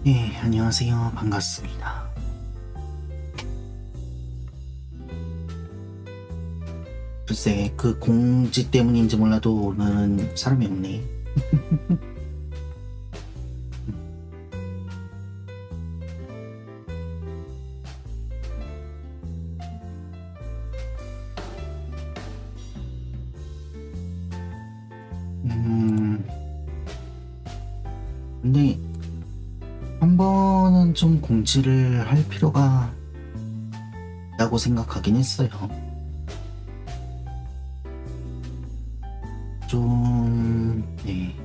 네, 안녕하세요. 반갑습니다. 글쎄, 그 공지 때문인지 몰라도 오늘은 사람이 없네. 음, 근데 한 번은 좀 공지를 할 필요가 있다고 생각하긴 했어요. 네.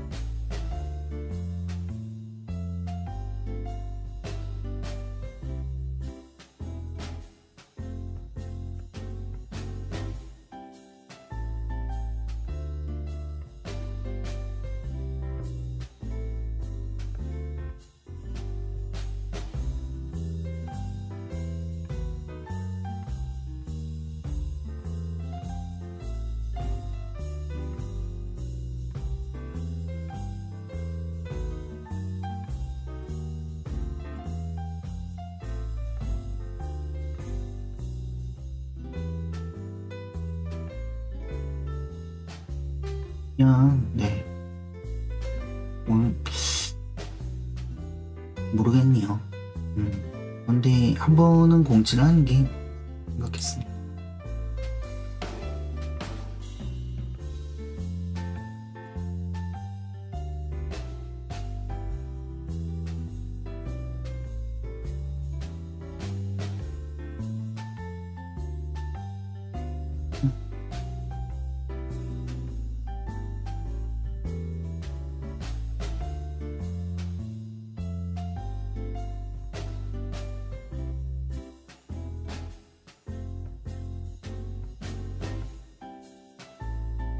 그냥, 네. 오늘, 모르겠네요. 근데 한 번은 공지를 하는 게 생각했습니다.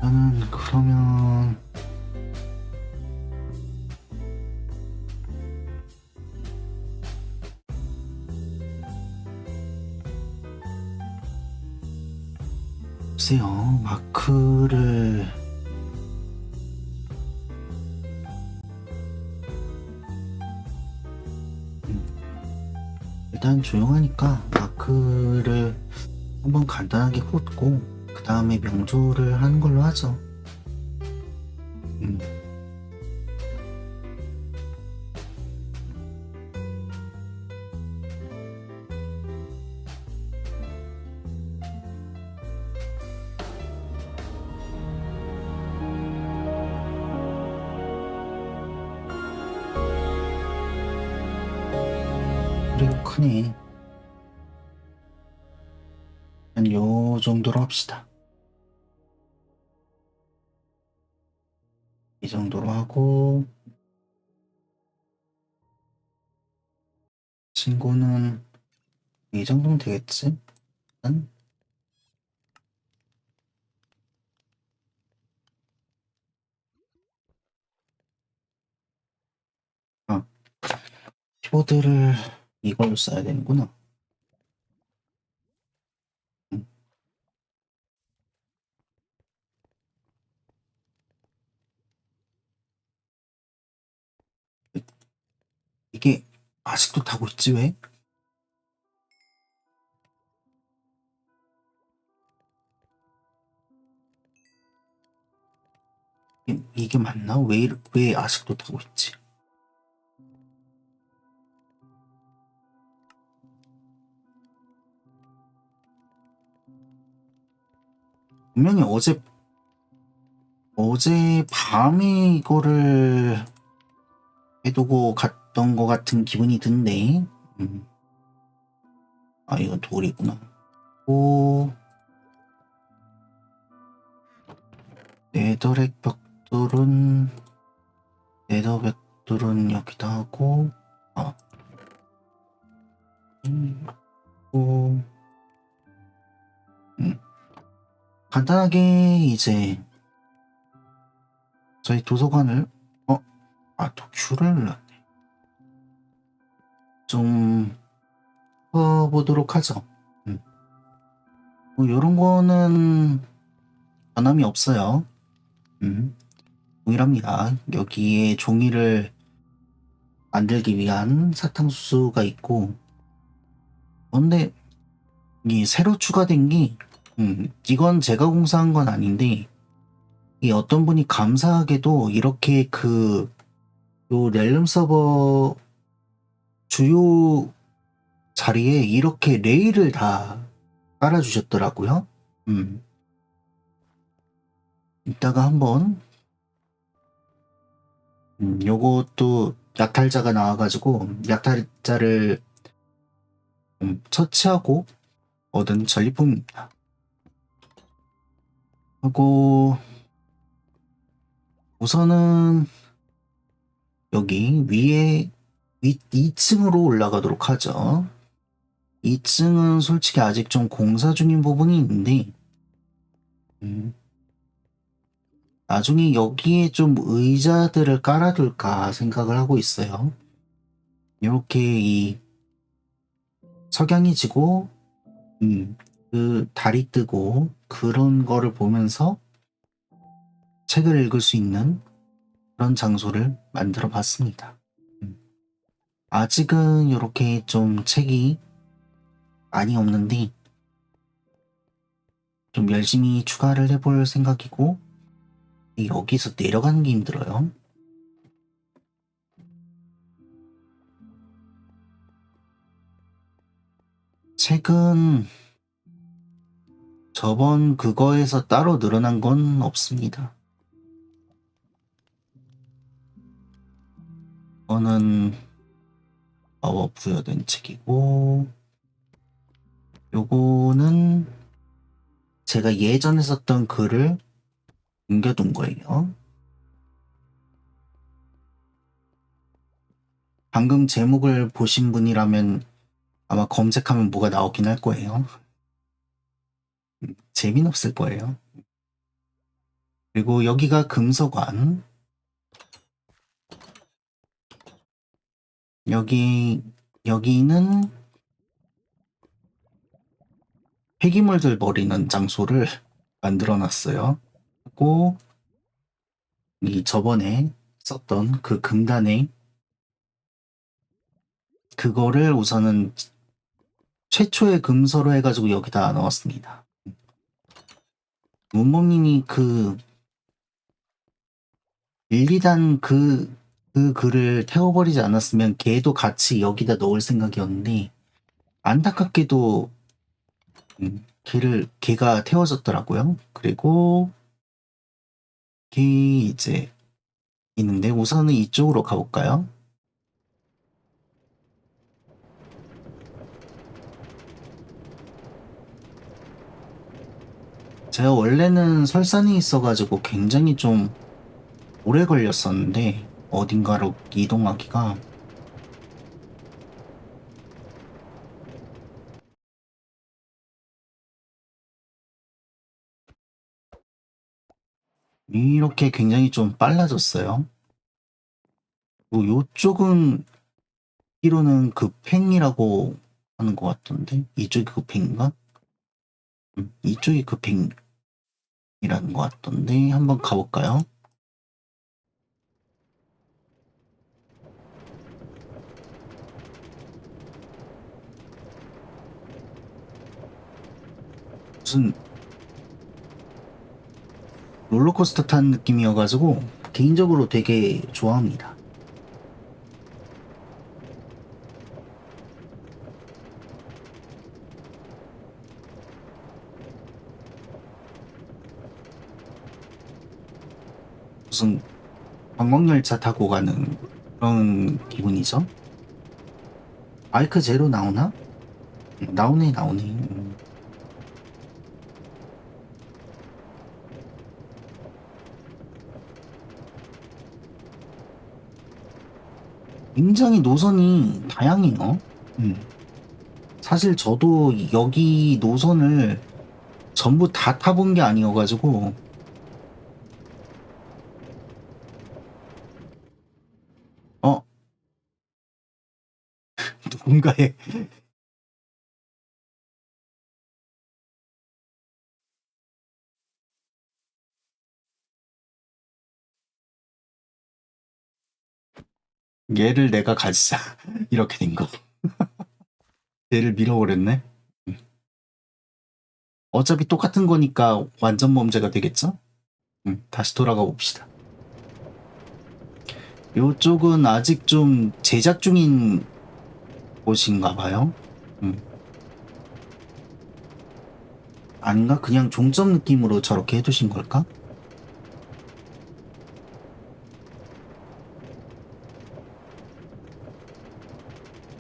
저는 그러면, 글쎄요, 마크를, 일단 조용하니까 마크를 한번 간단하게 훑고 그 다음에 명조를 하는 걸로 하죠. 음, 그리고 크네. 한 요 정도로 합시다. 이 정도로 하고 친구는 이 정도면 되겠지? 일단 아, 키보드를 이걸로 써야 되는구나. 음, 이게 아직도 타고 있지 왜? 이게 맞나? 왜 아직도 타고 있지? 분명히 어제 밤에 이거를 해두고 갔던 것 같은 기분이 든데. 음. 아, 이건 돌이구나. 오, 네더렉 벽돌은, 네더 벽돌은 여기다 하고, 아, 오, 간단하게 이제 저희 도서관을, 도큐를 눌렀네. 좀, 써보도록 하죠. 뭐, 요런 거는 변함이 없어요. 동일합니다. 여기에 종이를 만들기 위한 사탕수수가 있고, 근데 이 새로 추가된 게 이건 제가 공사한 건 아닌데 이 어떤 분이 감사하게도 이렇게 요 렐름 서버 주요 자리에 이렇게 레일을 다 깔아주셨더라고요. 이따가 한번 요것도 약탈자가 나와가지고 약탈자를 처치하고 얻은 전리품입니다. 하고 우선은 여기 위에 2층으로 올라가도록 하죠. 2층은 솔직히 아직 좀 공사 중인 부분이 있는데 나중에 여기에 좀 의자들을 깔아둘까 생각을 하고 있어요. 이렇게 이 석양이 지고 그 달이 뜨고 그런 거를 보면서 책을 읽을 수 있는 그런 장소를 만들어 봤습니다. 아직은 이렇게 좀 책이 많이 없는데 좀 열심히 추가를 해볼 생각이고 여기서 내려가는 게 힘들어요. 책은 저번 그거에서 따로 늘어난 건 없습니다. 이거는 파워 부여된 책이고 요거는 제가 예전에 썼던 글을 옮겨둔 거예요. 방금 제목을 보신 분이라면 아마 검색하면 뭐가 나오긴 할 거예요. 재미는 없을 거예요. 그리고 여기가 금서관. 여기는 폐기물들 버리는 장소를 만들어 놨어요. 그리고 이 저번에 썼던 그 금단에 그거를 우선은 최초의 금서로 해가지고 여기다 넣었습니다. 문모님이 그 1, 2단 그 글을 태워버리지 않았으면 걔도 같이 여기다 넣을 생각이었는데 안타깝게도 걔가 태워졌더라고요. 그리고 걔 이제 있는데 우선은 이쪽으로 가볼까요? 제가 원래는 설산에 있어가지고 굉장히 좀 오래 걸렸었는데 어딘가로 이동하기가 이렇게 굉장히 좀 빨라졌어요. 뭐 요쪽은 이로는 급행이라고 하는 것 같던데 이쪽이 급행인가? 이쪽이 급행이라는 것 같던데 한번 가볼까요? 무슨 롤러코스터 탄 느낌이어가지고 개인적으로 되게 좋아합니다. 무슨 관광열차 타고 가는 그런 기분이죠. 마이크 제로 나오나? 나오네. 굉장히 노선이 다양해요. 사실 저도 여기 노선을 전부 다 타본 게 아니어가지고 누군가의 얘를 내가 가지자. 이렇게 된 거. 얘를 밀어버렸네. 어차피 똑같은 거니까 완전 범죄가 되겠죠? 다시 돌아가 봅시다. 요쪽은 아직 좀 제작 중인 곳인가 봐요. 아닌가? 그냥 종점 느낌으로 저렇게 해두신 걸까?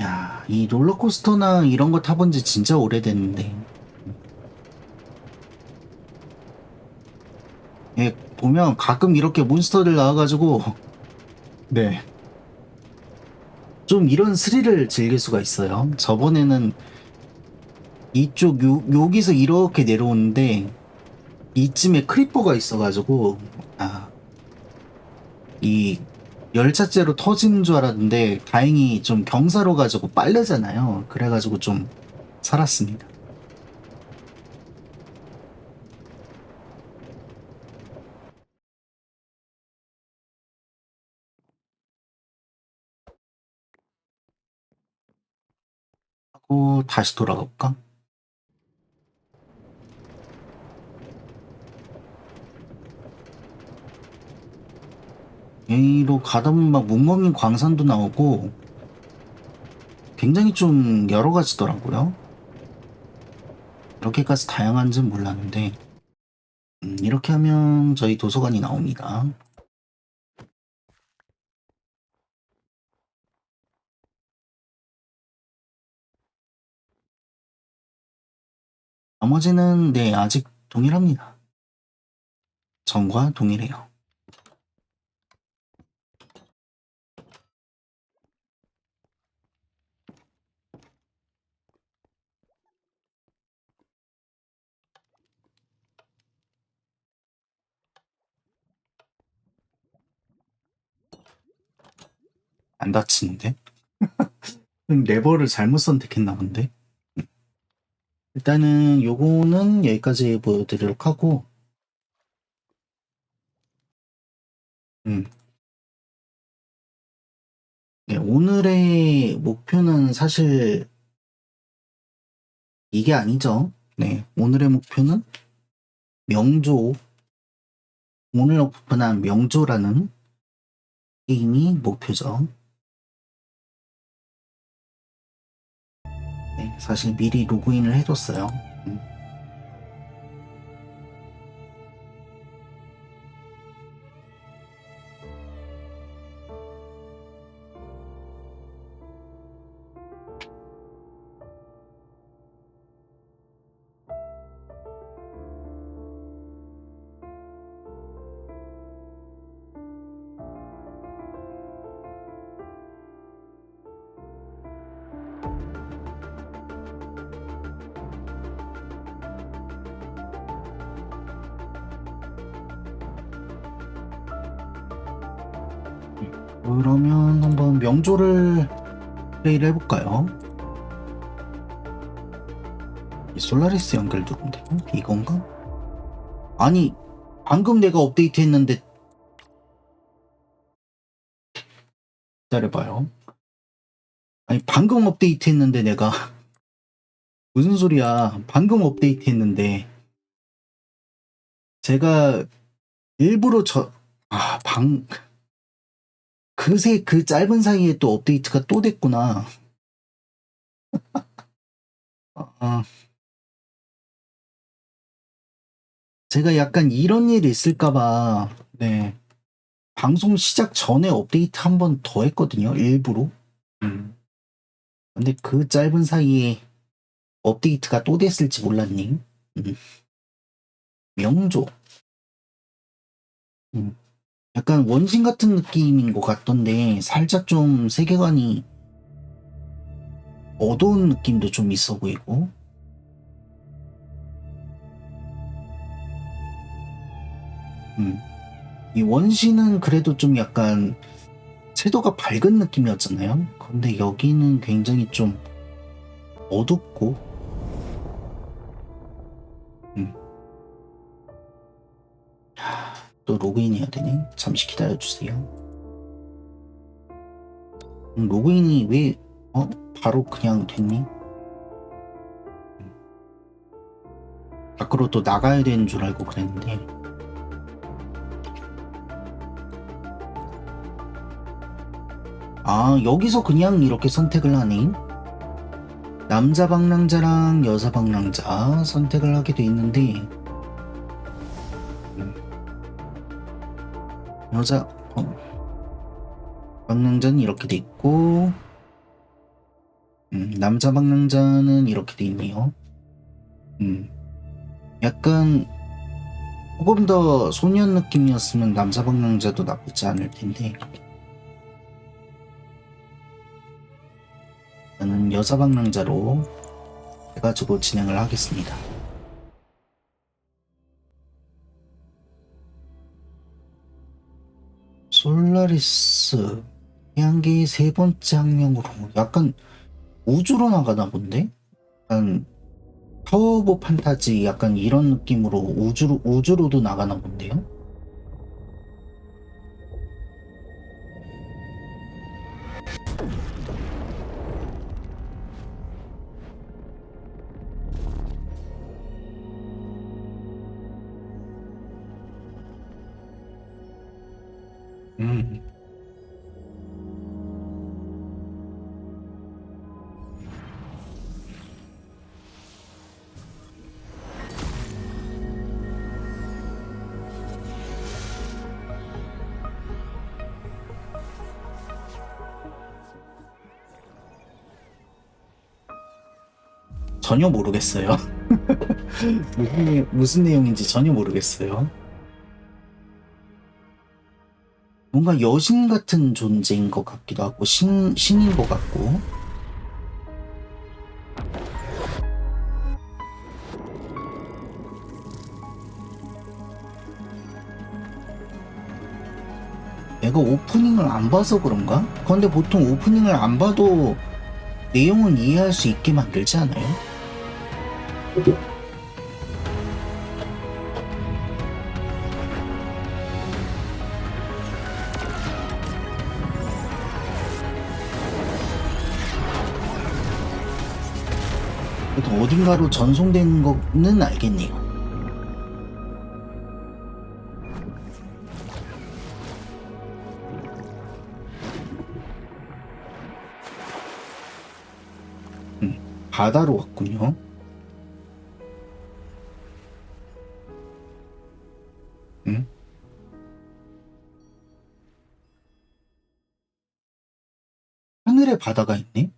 야, 이 롤러코스터나 이런 거 타본 지 진짜 오래됐는데. 예, 보면 가끔 이렇게 몬스터들 나와가지고, 네. 좀 이런 스릴을 즐길 수가 있어요. 저번에는 이쪽, 여기서 이렇게 내려오는데, 이쯤에 크리퍼가 있어가지고, 이 열차째로 터지는 줄 알았는데, 다행히 좀 경사로 가지고 빠르잖아요. 그래가지고 좀 살았습니다. 하고 다시 돌아가 볼까? 여기로 가다 보면 막 문먹인 광산도 나오고 굉장히 좀 여러 가지더라고요. 이렇게까지 다양한지는 몰랐는데 이렇게 하면 저희 도서관이 나옵니다. 나머지는 네 아직 동일합니다. 전과 동일해요. 안 다치는데? 레버를 잘못 선택했나 본데? 일단은 요거는 여기까지 보여드리도록 하고 네, 오늘의 목표는 사실 이게 아니죠. 네, 오늘의 목표는 명조, 오늘 오픈한 명조라는 게임이 목표죠. 네, 사실 미리 로그인을 해뒀어요. 그러면 한번 명조를 플레이를 해볼까요? 이 솔라리스 연결 누군데? 이건가? 아니 방금 내가 업데이트 했는데 기다려봐요. 아니 방금 업데이트 했는데 내가 무슨 소리야. 방금 업데이트 했는데 제가 일부러 그새 그 짧은 사이에 또 업데이트가 또 됐구나. 제가 약간 이런 일이 있을까봐, 네. 방송 시작 전에 업데이트 한 번 더 했거든요, 일부러. 근데 그 짧은 사이에 업데이트가 또 됐을지 몰랐니? 명조. 약간 원신 같은 느낌인 것 같던데, 살짝 좀 세계관이 어두운 느낌도 좀 있어 보이고. 이 원신은 그래도 좀 약간 채도가 밝은 느낌이었잖아요. 근데 여기는 굉장히 좀 어둡고, 또 로그인 해야 되네. 잠시 기다려주세요. 로그인이 왜 바로 그냥 됐니? 밖으로 또 나가야 되는 줄 알고 그랬는데. 아, 여기서 그냥 이렇게 선택을 하네. 남자 방랑자랑 여자 방랑자 선택을 하게 돼 있는데, 여자 방랑자는 이렇게 돼 있고, 남자 방랑자는 이렇게 돼 있네요. 약간 조금 더 소년 느낌이었으면 남자 방랑자도 나쁘지 않을 텐데, 저는 여자 방랑자로 해가지고 진행을 하겠습니다. 솔라리스 태양계의 세 번째 학명으로 약간 우주로 나가나 본데? 약간 터보 판타지 약간 이런 느낌으로 우주로도 나가나 본데요? 음. 전혀 모르겠어요. 무슨 내용인지 전혀 모르겠어요. 뭔가 여신 같은 존재인 것 같기도 하고 신인 것 같고. 내가 오프닝을 안 봐서 그런가? 그런데 보통 오프닝을 안 봐도 내용은 이해할 수 있게 만들지 않아요? 그래도 어딘가로 전송되는 거는 알겠네요. 바다로 왔군요. 하늘에 바다가 있네?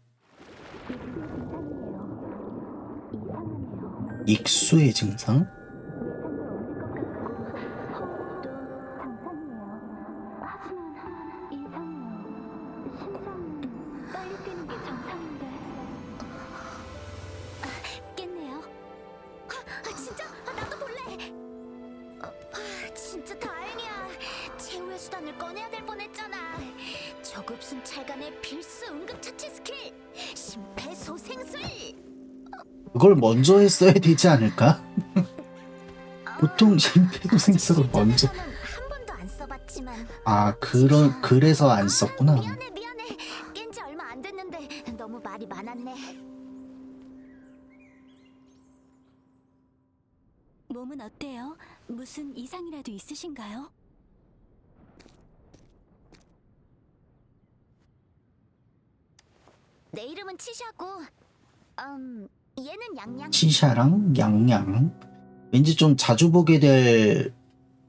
익수의 증상? 진짜 다행이야. 최후의 수단을 꺼내야 될 뻔했잖아. 저급순 찰간의 필수 응급처치 스킬 심폐소생술. 그걸 먼저 했어야 되지 않을까? 보통 심폐소생술을 먼저. 한 번도 안 써봤지만. 그래서 안 썼구나. 미안해. 깬지 얼마 안 됐는데 너무 말이 많았네. 몸은 어때요? 무슨 이상이라도 있으신가요? 내 이름은 치샤고, 얘는 양양. 치샤랑 양양. 왠지 좀 자주 보게 될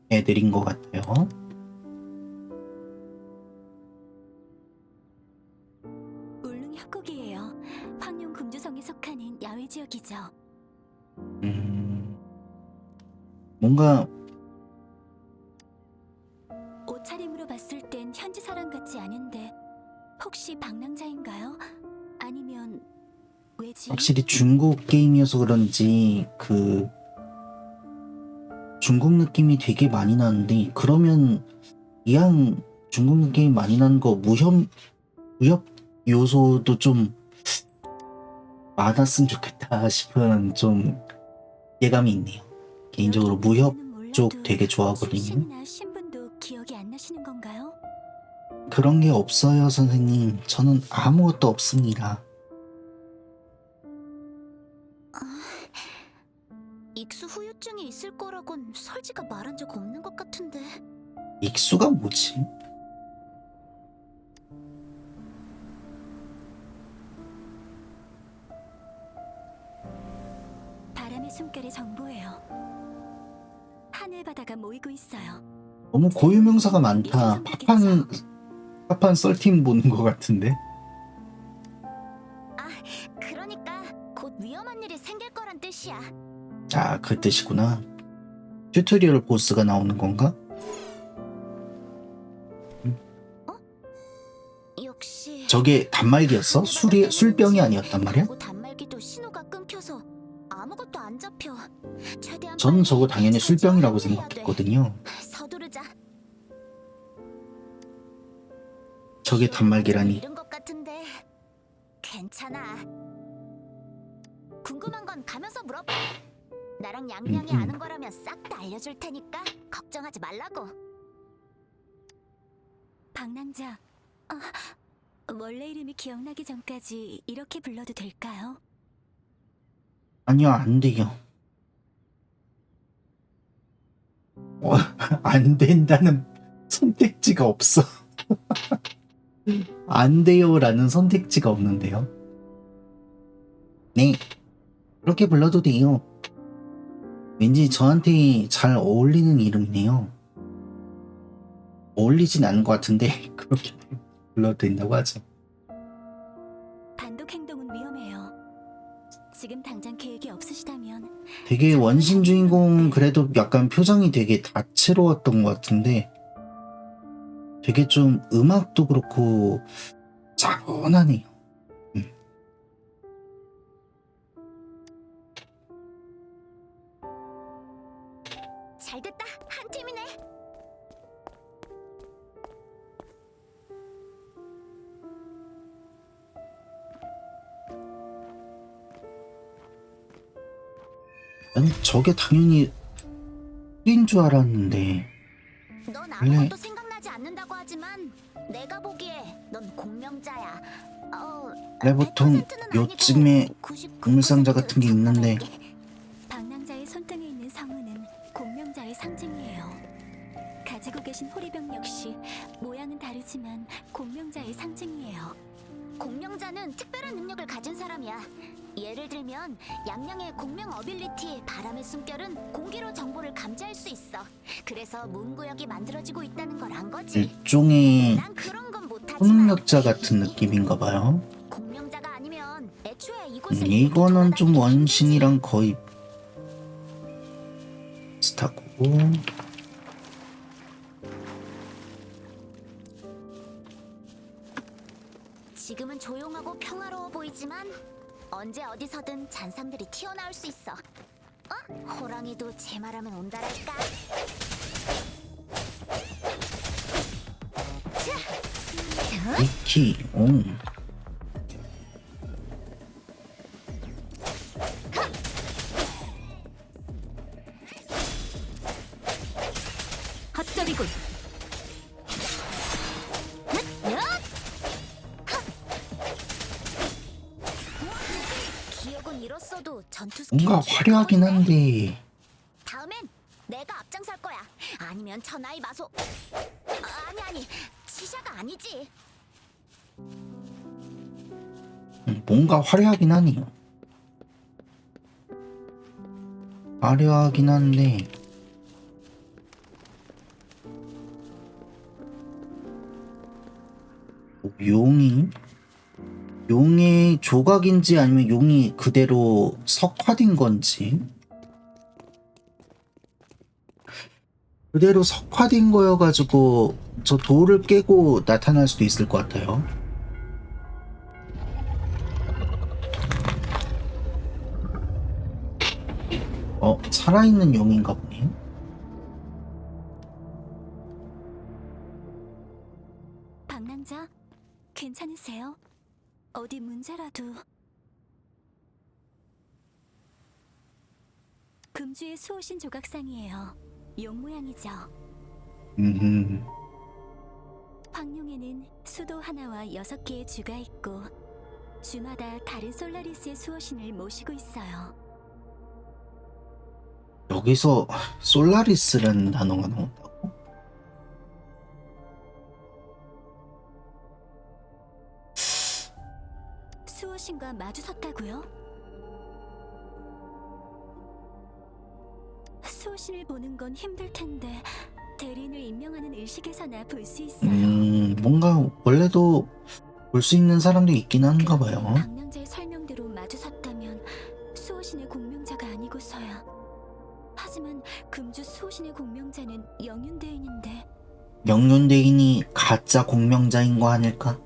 애들인 것 같아요. 울릉 협곡이에요. 황룡 금주성에 속하는 야외 지역이죠. 뭔가 옷차림으로 봤을 땐 현지 사람 같지 않은데 혹시 방랑자인가요? 아니면 왜지? 확실히 중국 게임이어서 그런지 그 중국 느낌이 되게 많이 나는데, 그러면 이왕 중국 느낌이 많이 나는 거 무협 요소도 좀 많았으면 좋겠다 싶은 좀 예감이 있네요. 개인적으로 무협 쪽 되게 좋아하거든요. 출신이나 신분도 기억이 안 나시는 건가요? 그런 게 없어요, 선생님. 저는 아무것도 없습니다. 익수 후유증이 있을 거라곤 설지가 말한 적 없는 것 같은데. 익수가 뭐지? 바람의 숨결의 정보예요. 하늘 바다가 모이고 있어요. 너무 고유명사가 많다. 파판 썰팀 보는 것 같은데. 그러니까 곧 위험한 일이 생길 거란 뜻이야. 아, 그 뜻이구나. 튜토리얼 보스가 나오는 건가? 역시 저게 단말기였어? 술병이 아니었단 말이야? 그리고 단말기도 신호가 끊겨서 아무것도 안 잡혀. 최대한 저는 저거 빨리 당연히 술병이라고 설치를 해야 돼. 생각했거든요. 서두르자. 저게 단말기라니. 잃은 것 같은데 괜찮아. 궁금한 건 가면서 물어봐. 나랑 양양이 아는 거라면 싹 다 알려줄 테니까 걱정하지 말라고. 방랑자, 원래 이름이 기억나기 전까지 이렇게 불러도 될까요? 아니요, 안 돼요. 안 된다는 선택지가 없어. 안 돼요라는 선택지가 없는데요. 네, 그렇게 불러도 돼요. 왠지 저한테 잘 어울리는 이름이네요. 어울리진 않은 것 같은데 그렇게 불러도 된다고 하죠. 단독 행동은 위험해요. 지금 당장 계획이 없으시다면 되게 원신 주인공 그래도 약간 표정이 되게 다채로웠던 것 같은데 되게 좀 음악도 그렇고 차분하네요. 잘됐다. 한 팀이네. 아니 저게 당연히 인 줄 알았는데 넌 원래- 아무것도 생각나지 않는다고 하지만 내가 보기에 넌 공명자야. 원래 보통 100%는 아니고 요쯤에 99% 금상자 같은 게 있는데 장담할게. 방랑자의 손등에 있는 성운은 공명자의 상징이에요. 가지고 계신 호리병 역시 모양은 다르지만 공명자의 상징이에요. 공명자는 특별한 능력을 가진 사람이야. 예를 들면 양양의 공명 어빌리티 바람의 숨결은 공기로 정보를 감지할 수 있어. 그래서 문구역이 만들어지고 있다는 걸 안 거지. 일종의 난 그런 건 못하지만 초능력자 같은 느낌인가 봐요. 공명자가 아니면 애초에 이곳에 이거는 좀 원신이랑 거의 비슷하고 지금은 조용하고 평화로워 보이지만 언제 어디서든 잔상들이 튀어나올 수 있어. 호랑이도 제 말하면 온다랄까. 위키 헛소리군. 기억은 잃었어도 전투 스킬은 뭔가 화려하긴 기억하는데. 한데 다음엔 내가 앞장설 거야. 아니면 천하의 마소. 아니 치샤가 아니지. 뭔가 화려하긴 하네요. 화려하긴 한데 용이 조각인지 아니면 용이 그대로 석화된 건지 그대로 석화된 거여가지고 저 돌을 깨고 나타날 수도 있을 것 같아요. 살아있는 용인가 보네. 방랑자, 괜찮으세요? 어디 문제라도. 금주의 수호신 조각상이에요. 용 모양이죠. 음, 황룡의 공명장에는 수도 하나와 6개의 주가 있고 주마다 다른 솔라리스의 수호신을 모시고 있어요. 여기서 솔라리스라는 단어가 나온다고? 수호신과 마주섰다고요? 수호신을 보는 건 힘들 텐데 대리인을 임명하는 의식에서나 볼 수 있어요. 뭔가 원래도 볼 수 있는 사람도 있긴 한가 봐요. 방랑자의 설명대로 마주섰다면 수호신의 공명자가 아니고서야. 하지만 금주 수호신의 공명자는 영윤대인인데 명륜대인이 가짜 공명자인 거 아닐까?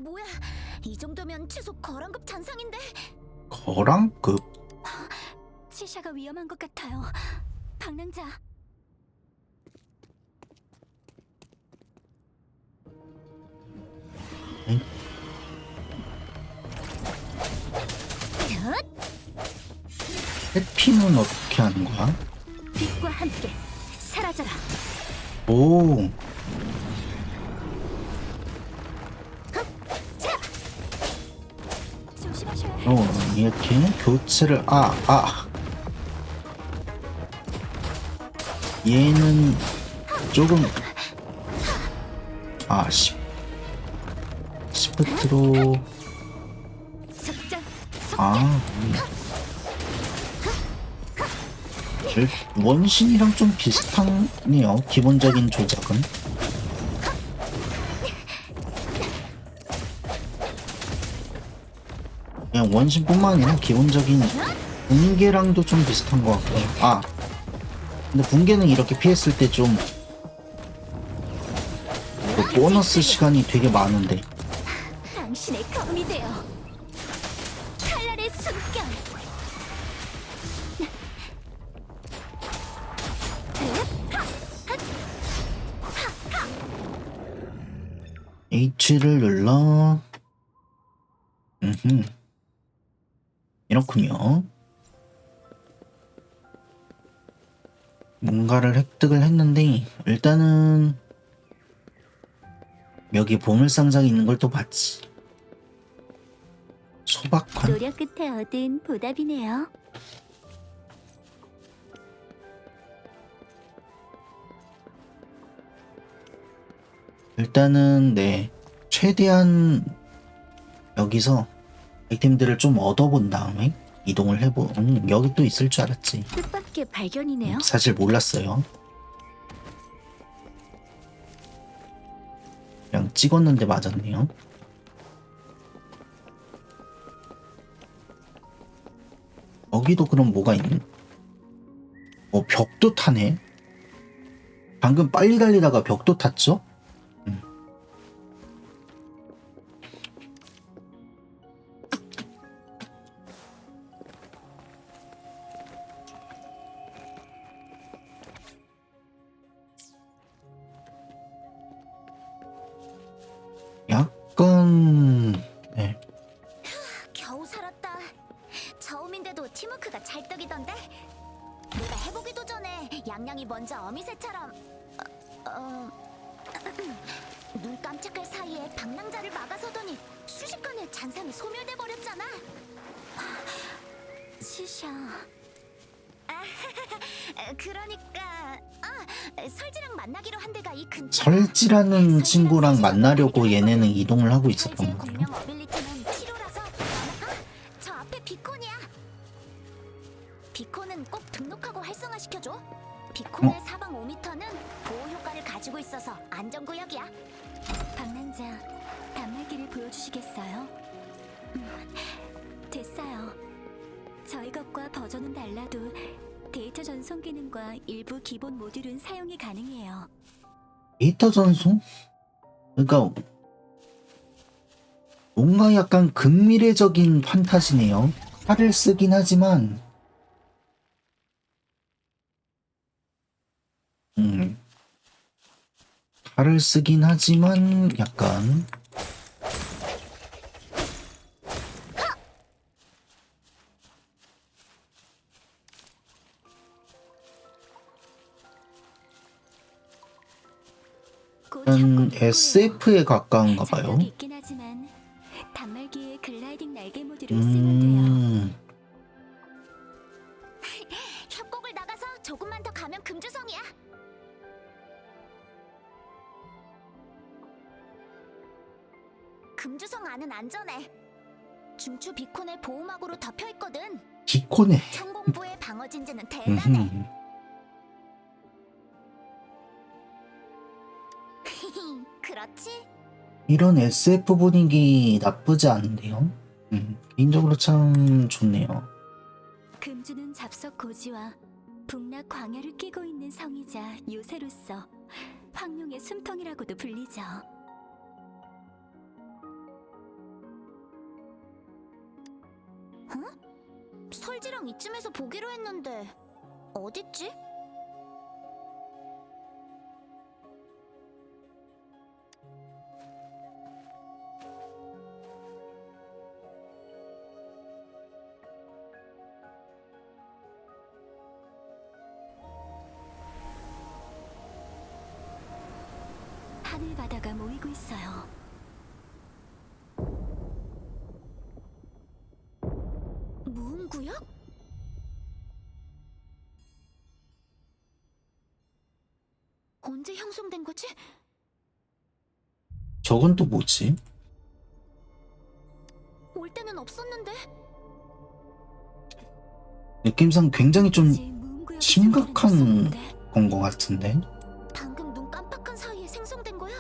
뭐야? 이 정도면 최소 거란급 잔상인데. 거랑급? 치샤가 위험한 것 같아요. 방랑자. 응? 해피는 어떻게 하는 거야? 빛과 함께 사라져라. 오, 조심하셔야 해요. 이렇게 교체를, 얘는 조금, 시프트로, 석장. 원신이랑 좀 비슷하네요, 기본적인 조작은. 그냥 원신뿐만 아니라 기본적인 붕괴랑도 좀 비슷한 것 같고. 근데 붕괴는 이렇게 피했을 때 좀 보너스 시간이 되게 많은데. 당신의 검이 되어 칼날의 숨결. H를 눌러. 이렇군요. 뭔가를 획득을 했는데 일단은 여기 보물상자가 있는 걸 또 봤지. 소박관. 노력 끝에 얻은 보답이네요. 일단은 최대한 여기서 아이템들을 좀 얻어본 다음에 이동을 여기 또 있을 줄 알았지. 뜻밖의 발견이네요. 사실 몰랐어요. 그냥 찍었는데 맞았네요. 여기도 그럼 뭐가 있니? 벽도 타네. 방금 빨리 달리다가 벽도 탔죠? 약간 겨우 살았다. 처음인데도 팀워크가 찰떡이던데. 내가 해보기도 전에 양양이 먼저 어미새처럼 눈 깜짝할 사이에 방랑자를 막아서더니 순식간에 잔상이 소멸돼 버렸잖아. 치샤. 그러니까 설지랑 만나기로 한 데가 이 근처. 설지라는 친구랑 만나려고 얘네는 이동을 하고 있었던 설지의 거예요. 공명 어빌리티는 치료라서. 저 앞에 비콘이야. 비콘은 꼭 등록하고 활성화시켜줘. 비콘의 사방 5m는 보호 효과를 가지고 있어서 안전구역이야. 방랑자, 단말기를 보여주시겠어요? 됐어요. 저희 것과 버전은 달라도 데이터 전송 기능과 일부 기본 모듈은 사용이 가능해요. 데이터 전송? 그러니까 뭔가 약간 근미래적인 판타지네요. 칼을 쓰긴 하지만 칼을 쓰긴 하지만 약간 약간 SF에 가까운가 봐요. 장벽이 있긴 하지만 단말기에 글라이딩 날개 모드를 쓰면 돼요. 협곡을 나가서 조금만 더 가면 금주성이야. 금주성 안은 안전해. 중추 비콘의 보호막으로 덮여 있거든. 비코네. 청공부의 방어 진지는 대단해. 음흠. 그렇지? 이런 SF 분위기 나쁘지 않은데요. 개인적으로 참 좋네요. 금주는 잡석 고지와 북락 광야를 끼고 있는 성이자 요새로서 황룡의 숨통이라고도 불리죠. 설지랑 이쯤에서 보기로 했는데 어딨지? 하늘 바다가 모이고 있어요. 무음구역? 언제 형성된 거지? 저건 또 뭐지? 올 때는 없었는데. 느낌상 굉장히 좀 이제 무음구역의 심각한 상태는 없었는데. 건 것 같은데. 방금 눈 깜빡한 사이에 생성된 거야?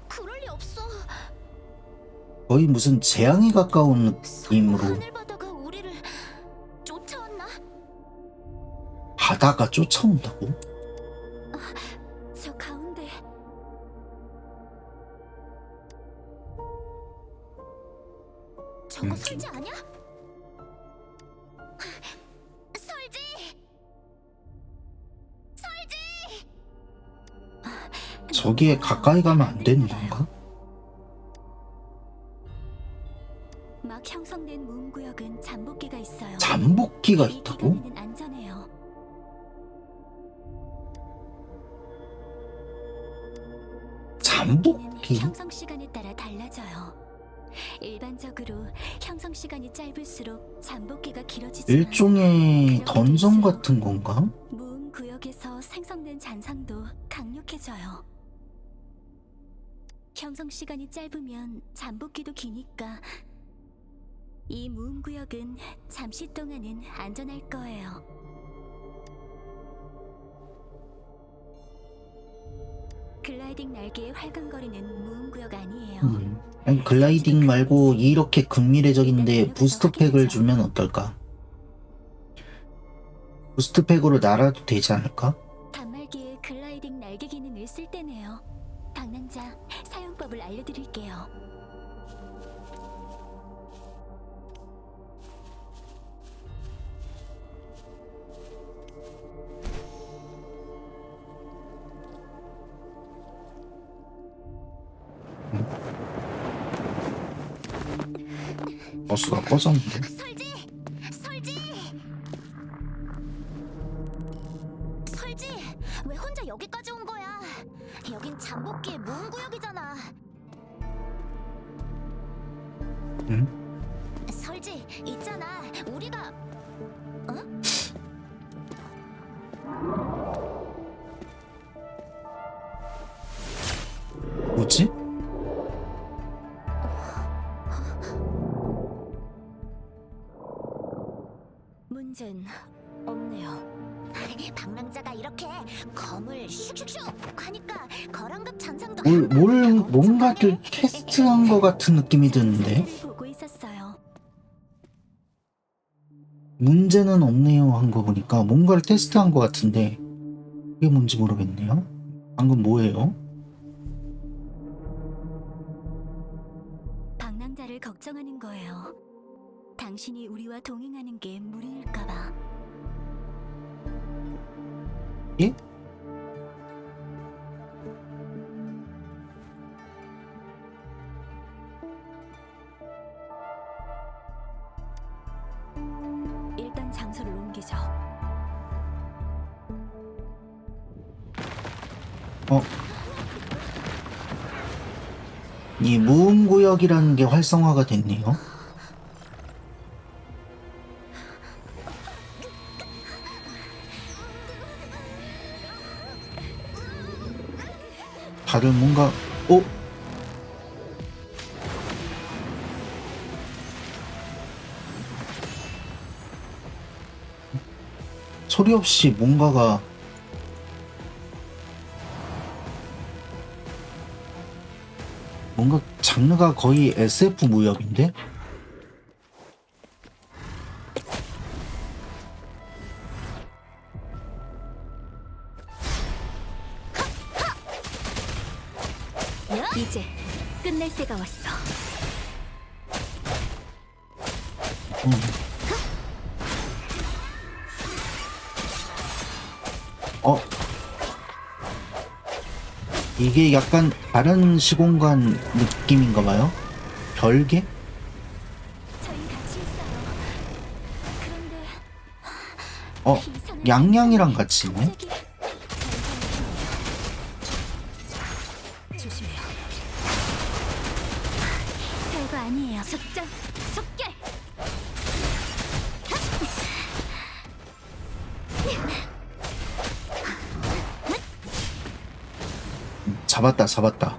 그럴 리 없어. 거의 무슨 재앙에 가까운 설마 느낌으로 하늘바다가 우리를 쫓아왔나? 바다가 쫓아온다고? 저 가운데 저거 설지 아니야? 설지! 설지! 저기에 가까이 가면 안 되는 건가? 막 형성된 무음구역은 잠복기가 있어요. 잠복기가 이 있다고? 기간에는 안전해요. 잠복기? 형성 시간에 따라 달라져요. 일반적으로 형성 시간이 짧을수록 잠복기가 길어지지만 일종의 던전 같은 건가? 무음 구역에서 생성된 잔상도 강력해져요. 형성 시간이 짧으면 잠복기도 기니까 이 무음 구역은 잠시 동안은 안전할 거예요. 글라이딩 날개의 활강거리는 무음 구역 아니에요. 아니, 글라이딩 말고 이렇게 근미래적인데 부스트팩을 주면 어떨까? 부스트팩으로 날아도 되지 않을까? 단말기에 글라이딩 날개 기능을 쓸 때네요. 방랑자 사용법을 알려드릴게요. 버스가 꺼졌는데. 설지! 설지! 설지! 왜 혼자 여기까지 온 거야? 여긴 잠복기의 무음구역이잖아. 응? 설지, 있잖아. 우리가 뭐지? 문제는 없네요. 방랑자가 이렇게 검을 슉슉슉 하니까 거란급 잔상도 뭔가를 테스트한 것 같은 느낌이 드는데? 상태를 보고 있었어요. 문제는 없네요 한 거 보니까 뭔가를 테스트한 것 같은데 이게 뭔지 모르겠네요. 방금 뭐예요? 방랑자를 걱정하는 거예요. 당신이 우리와 동행하는 게 무리일까봐. 예? 일단 장소를 옮기죠. 이 무음구역이라는 게 활성화가 됐네요. 다들 뭔가 소리 없이 뭔가 장르가 거의 SF 무협인데? 이제 끝낼 때가 왔어. 이게 약간 다른 시공간 느낌인가 봐요? 별개? 저희 같이 있어요. 그런데 이상한 양양이랑 같이 있네? 갑자기 조심해요. 별거 아니에요. 속전 속결. 잡았다.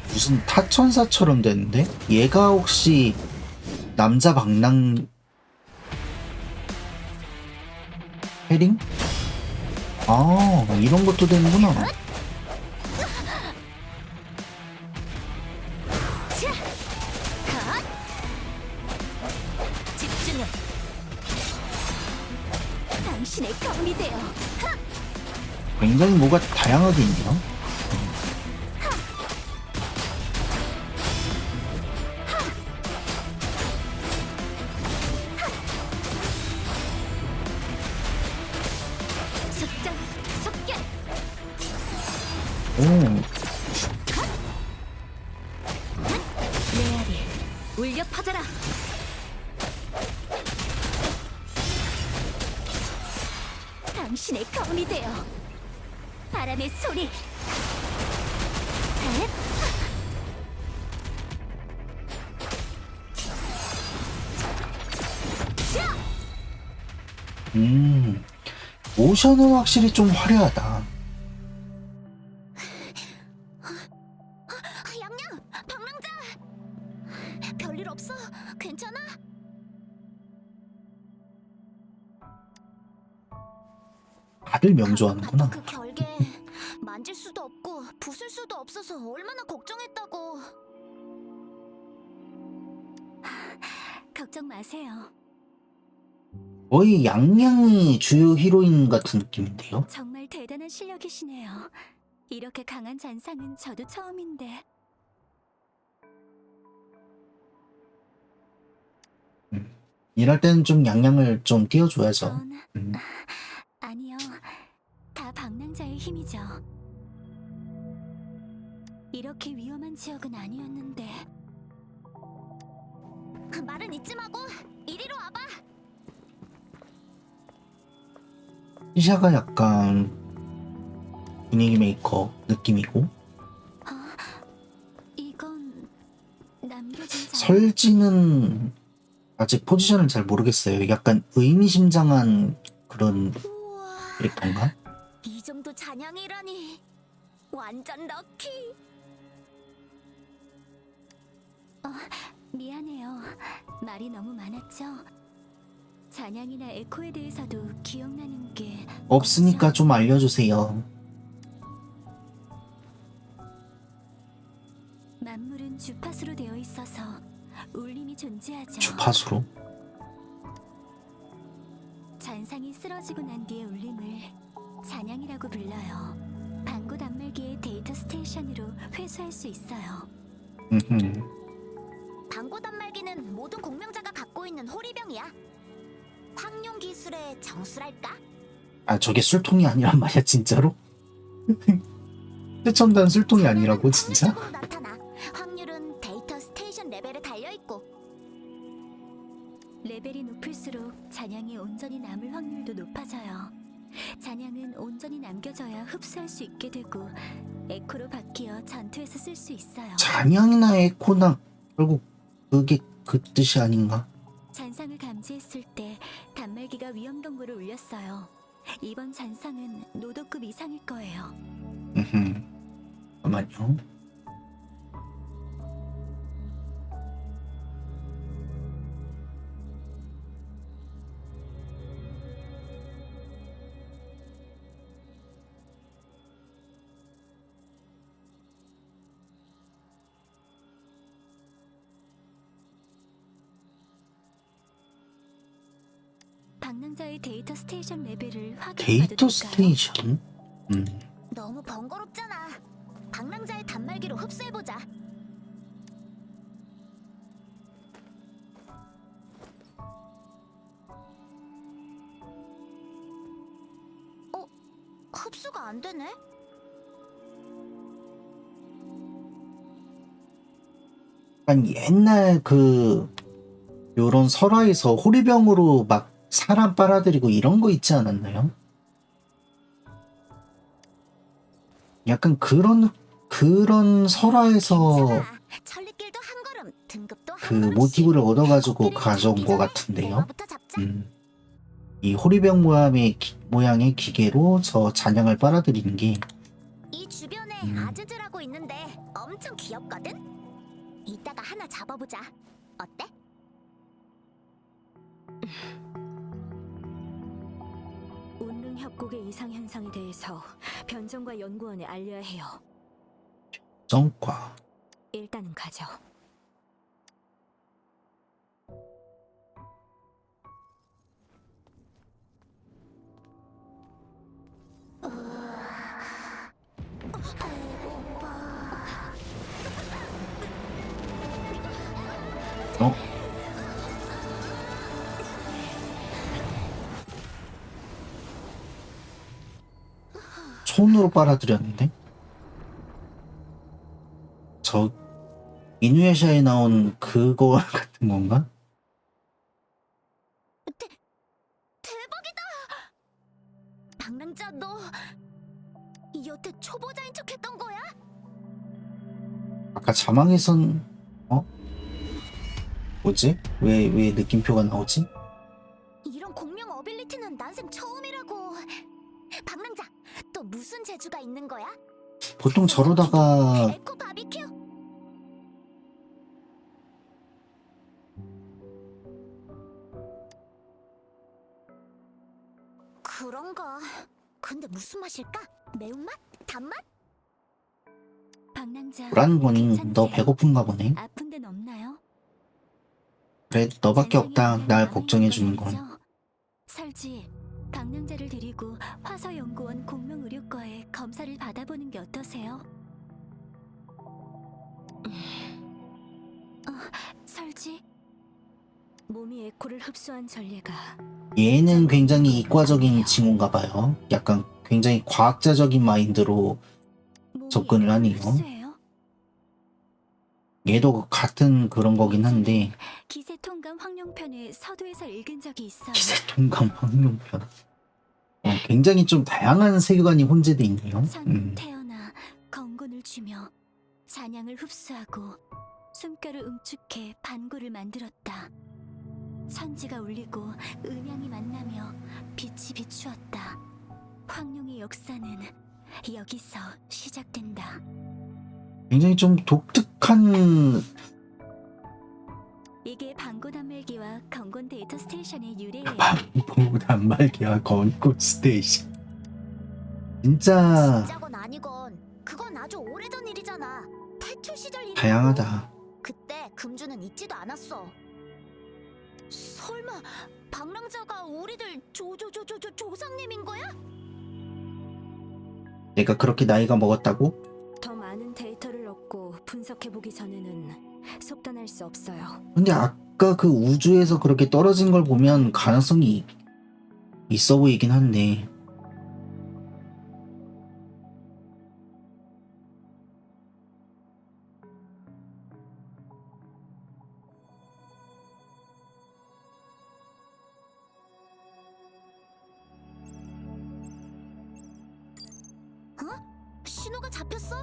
무슨 타천사처럼 됐는데? 얘가 혹시 남자 방랑 해링? 아, 이런 것도 되는구나. 집중해. 당신의 가문이 되어. 굉장히 뭐가 다양하게 있네요. 속전 속결. 오, 메아리 울려 퍼져라. 당신의 가문이 되어. 바람의 소리. 모션은 확실히 좀 화려하다. 양양, 방랑자. 별일 없어? 괜찮아? 다들 명조하는구나. 그 결계 만질 수도 없고 부술 수도 없어서 얼마나 걱정했다고. 걱정 마세요. 거의 양양이 주요 히로인 같은 느낌인데요. 정말 대단한 실력이시네요. 이렇게 강한 잔상은 저도 처음인데. 일할 때는 좀 양양을 좀 띄워줘야죠. 전 음. 아니요. 다 방랑자의 힘이죠. 이렇게 위험한 지역은 아니었는데. 말은 이쯤 하고 이리로 와봐. 시샤가 약간 분위기 메이커 느낌이고, 이건 남겨진 자. 설지는 아직 포지션을 잘 모르겠어요. 약간 의미심장한 그런 우와, 캐릭터인가? 이 정도 잔향이라니. 완전 럭키. 미안해요. 말이 너무 많았죠. 잔향이나 에코에 대해서도 기억나는 게 없으니까 없죠. 좀 알려주세요. 만물은 주파수로 되어 있어서 울림이 존재하죠. 주파수로? 잔상이 쓰러지고 난 뒤의 울림을 잔향이라고 불러요. 방구 단말기의 데이터 스테이션으로 회수할 수 있어요. 방고 단말기는 모든 공명자가 갖고 있는 호리병이야. 황룡 기술의 정수랄까? 아, 저게 술통이 아니란 말이야, 진짜로? 최첨단 술통이 아니라고, 진짜? 확률적으로 나타나. 확률은 데이터 스테이션 레벨에 달려 있고. 레벨이 높을수록 잔향이 온전히 남을 확률도 높아져요. 잔향은 온전히 남겨져야 흡수할 수 있게 되고 에코로 바뀌어 전투에서 쓸 수 있어요. 잔향이나 에코나 결국 그게 그 뜻이 아닌가? 잔상을 감지했을 때 단말기가 위험 경보를 울렸어요. 이번 잔상은 노도급 이상일 거예요. 잠깐만요. 방랑자의 데이터 스테이션 레벨을 확인해봐도 데이터 될까요? 스테이션? 너무 번거롭잖아. 방랑자의 단말기로 흡수해보자. 흡수가 안 되네? 약간 옛날 요런 설화에서 호리병으로 막 사람 빨아들이고 이런 거 있지 않았나요? 약간 그런 설화에서 괜찮아. 천리길도 한 걸음, 등급도 한 그 걸음씩. 모티브를 얻어가지고 코끼리를 가져온 잡기 것 전에 같은데요. 대화부터 잡자. 이 호리병 모양의 기계로 저 잔향을 빨아들이는 게 이 주변에 음. 아즈즈라고 있는데 엄청 귀엽거든? 이따가 하나 잡아보자. 어때? 온릉 협곡의 이상 현상에 대해서 변종과 연구원에 알려야 해요. 정과. 일단은 가죠. 어? 손으로 빨아들였는데? 저 이누야샤에 나온 그거 같은 건가? 대박이다! 방랑자 너 여태 초보자인 척했던 거야? 아까 자망에선 뭐지? 왜 느낌표가 나오지? 이런 공룡 어빌리티는 난생 처음이라고. 방랑자 또 무슨 재주가 있는 거야? 보통 저러다가 에코 바비큐? 그런가. 근데 무슨 맛일까? 매운맛? 단맛? 방랑자 뭐라는 거니? 너 괜찮으세요? 배고픈가 보네. 아픈 데는 없나요? 그래, 너밖에 잔상이 없다. 오면 날 남아있는 걱정해주는 건 건. 아니죠? 설지, 방랑자를 데리고 화서연구원 공명의료과에 검사를 받아보는 게 어떠세요? 설지, 몸이 에코를 흡수한 전례가 얘는 굉장히 이과적인 징후인가 봐요. 약간 굉장히 과학자적인 마인드로 몸이 접근을 에코를 하네요. 흡수해요? 얘도 같은 그런 거긴 한데 기세 통감 황룡편의 서두에서 읽은 적이 있어요. 기세통감 황룡편. 굉장히 좀 다양한 세계관이 혼재돼 있네요. 천 태어나 건곤을 주며 잔향을 흡수하고 숨결을 응축해 반고를 만들었다. 천지가 울리고 음양이 만나며 빛이 비추었다. 황룡의 역사는 여기서 시작된다. 굉장히 좀 독특한 이게 반고 단말기와 건곤 데이터 스테이션의 유래예요. 방보 단말기와 건꽃 스테이션. 진짜 진짜건 아니건 그건 아주 오래전 일이잖아. 태초 시절 일이고. 다양하다. 그때 금주는 있지도 않았어. 설마 방랑자가 우리들 조상님인 거야? 내가 그렇게 나이가 먹었다고? 더 많은 데이터를 얻고 분석해보기 전에는 속단할 수 없어요. 근데 아까 그 우주에서 그렇게 떨어진 걸 보면 가능성이 있어 보이긴 한데 신호가 잡혔어.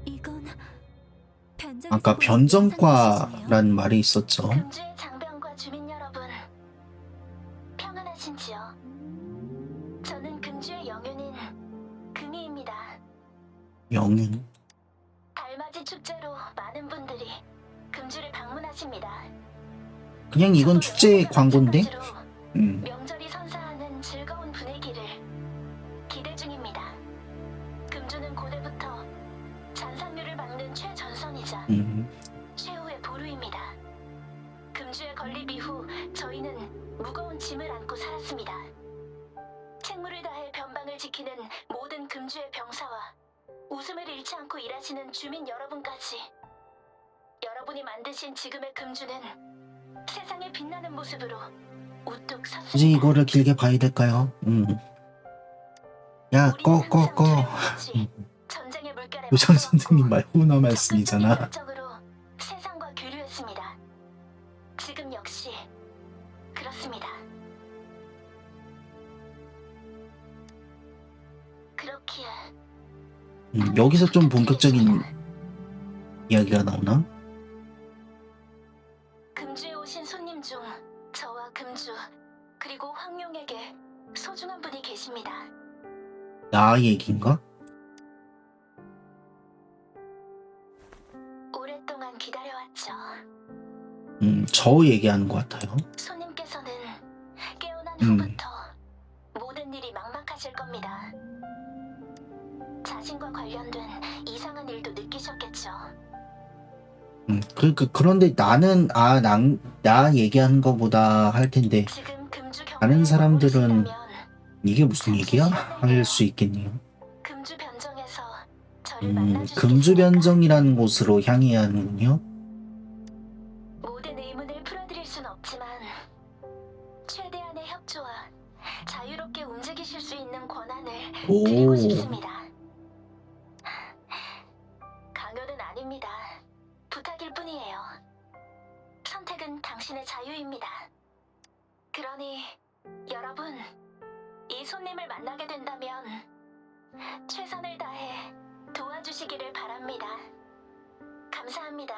이건 변장에서 아까 보는 영상 메시지네요. 변정과라는 말이 있었죠. 금주의 장병과 주민 여러분, 평안하신지요? 저는 금주의 영윤인 금이입니다. 영윤. 달맞이 축제로 많은 분들이 금주를 방문하십니다. 그냥 이건 축제 저도 광고인데? 마찬가지로 명절이 선사하는 즐거운 분위기를 기대 중입니다. 금주는 고대부터 잔산류를 막는 최전선이자 최후의 보루입니다. 금주의 건립 이후 저희는 무거운 짐을 안고 살았습니다. 책무를 다해 변방을 지키는 모든 금주의 병사와 웃음을 잃지 않고 일하시는 주민 여러분까지, 여러분이 만드신 지금의 금주는 세상에 빛나는 모습으로 우뚝 섰습니다. 이제 이거를 길게 봐야 될까요? 야, 꺼. 전쟁의 물결에 요정 맞서 선생님 말 훈화 적극적인 말씀이잖아. 열정으로 세상과 교류했습니다. 지금 역시 그렇습니다. 그렇기에 여기서 좀 본격적인 이야기가 나오나? 금주에 오신 손님 중 저와 금주 그리고 황룡에게 소중한 분이 계십니다. 나 얘기인가? 오랫동안 기다려왔죠. 저 얘기하는 것 같아요. 손님께서는 깨어난 음. 후부터 모든 일이 막막하실 겁니다. 자신과 관련된 이상한 일도 느끼셨겠죠. 그런데 나는 나 얘기하는 거보다 할 텐데 지금 금주 다른 사람들은 모르신다면 이게 무슨 얘기야? 할 수 있겠네요. 금주 변정에서 저를 만나주시겠습니까? 금주 변정이라는 곳으로 향해야 하는군요. 모든 의문을 풀어드릴 순 없지만 최대한의 협조와 자유롭게 움직이실 수 있는 권한을 오. 드리고 싶습니다. 강요는 아닙니다. 부탁일 뿐이에요. 선택은 당신의 자유입니다. 그러니 여러분, 이 손님을 만나게 된다면 최선을 다해 도와주시기를 바랍니다. 감사합니다.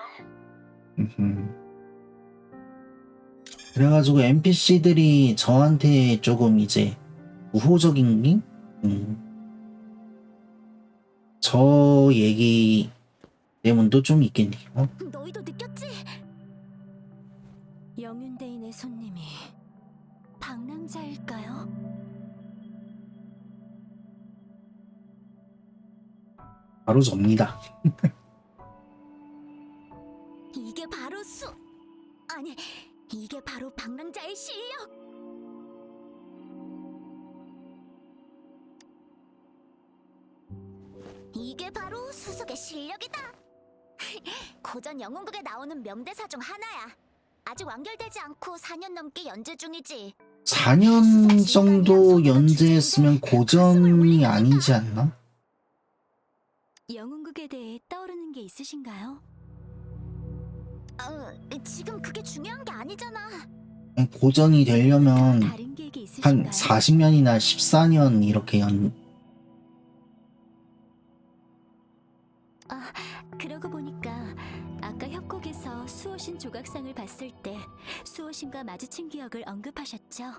그래가지고 NPC들이 저한테 조금 이제 우호적인 게? 저 얘기 때문도 좀 있겠네요. 너희도 느꼈지? 영윤대인의 손님이 방랑자일까요? 바로 접니다. 이게 바로 아니, 이게 바로 방랑자의 실력. 이게 바로 수석의 실력이다. 고전 영웅극에 나오는 명대사 중 하나야. 아직 완결되지 않고 4년 넘게 연재 중이지. 4년 정도 연재했으면 고전이 아니지 않나? 영웅극에 대해 떠오르는 게 있으신가요? 지금 그게 중요한 게 아니잖아. 고전이 되려면 다른 계획이 있으신가요? 한 40년이나 14년 이렇게 그러고 보니까 아까 협곡에서 수호신 조각상을 봤을 때 수호신과 마주친 기억을 언급하셨죠?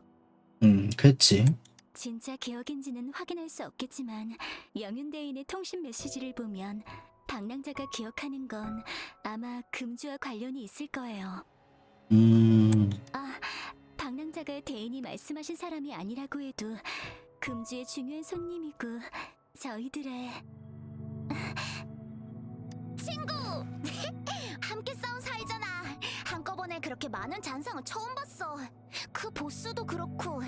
그랬지. 진짜 기억인지는 확인할 수 없겠지만 영윤대인의 통신 메시지를 보면 방랑자가 기억하는 건 아마 금주와 관련이 있을 거예요. 방랑자가 대인이 말씀하신 사람이 아니라고 해도 금주의 중요한 손님이고 저희들의 친구! 함께 싸운 사이잖아. 한꺼번에 그렇게 많은 잔상은 처음 봤어. 그 보스도 그렇고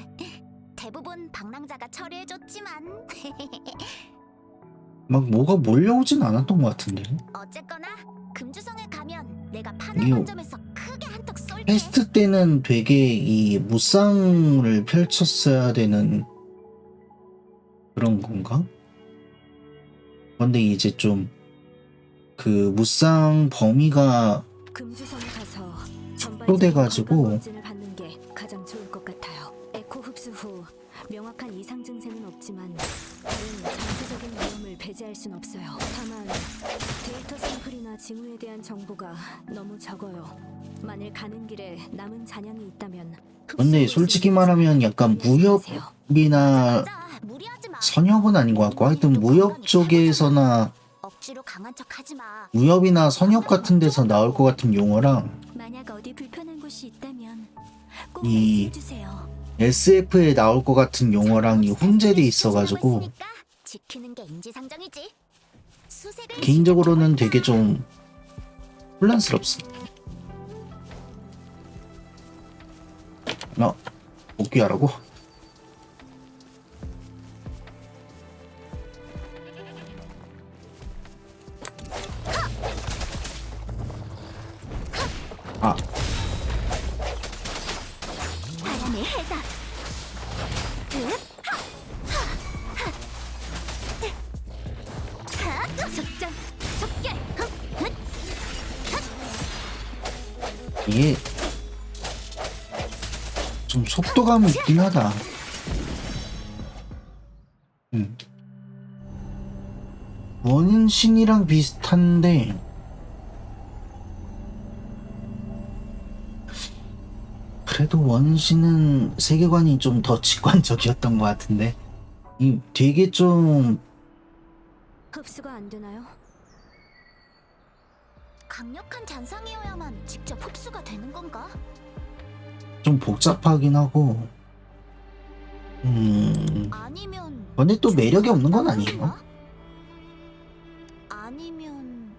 대부분 방랑자가 처리해줬지만 막 뭐가 몰려오진 않았던 것 같은데. 어쨌거나 금주성에 가면 내가 이거 파멸관점에서 크게 한턱 쏠게. 테스트 때는 되게 이 무쌍을 펼쳤어야 되는 그런 건가? 근데 이제 좀 그 무쌍 범위가 금주성에 가서 축소돼가지고 받는 게 가장 좋을 것 같아요. 에코 흡수 후 명확한 이상 증세는 없지만 다른 장기적인 위험을 배제할 순 없어요. 다만 데이터 샘플이나 징후에 대한 정보가 너무 적어요. 만일 가는 길에 남은 잔향이 있다면 근데 솔직히 말하면 약간 무협이나 자, 무리하지 마. 선협은 아닌 것 같고 하여튼 무협 쪽에서나 억지로 강한 척하지 마. 무협이나 선협 같은 데서 나올 것 같은 용어랑 만약 어디 불편한 곳이 있다면 꼭 이 말씀해 주세요. SF에 나올 것 같은 용어랑 이 혼재돼 있어가지고 지키는 게 인지상정이지. 수색을 개인적으로는 되게 좀 혼란스럽습니다. 복귀하라고? 아, 바람의 해답. 속전 속결. 이게 좀 속도감이 있긴 하다. 원신이랑 비슷한데 그래도 원신은 세계관이 좀 더 직관적이었던 것 같은데 이 되게 좀 흡수가 안 되나요? 강력한 잔상이어야만 직접 흡수가 되는 건가? 좀 복잡하긴 하고 아니면 근데 또 매력이 없는 건 아니에요. 아니면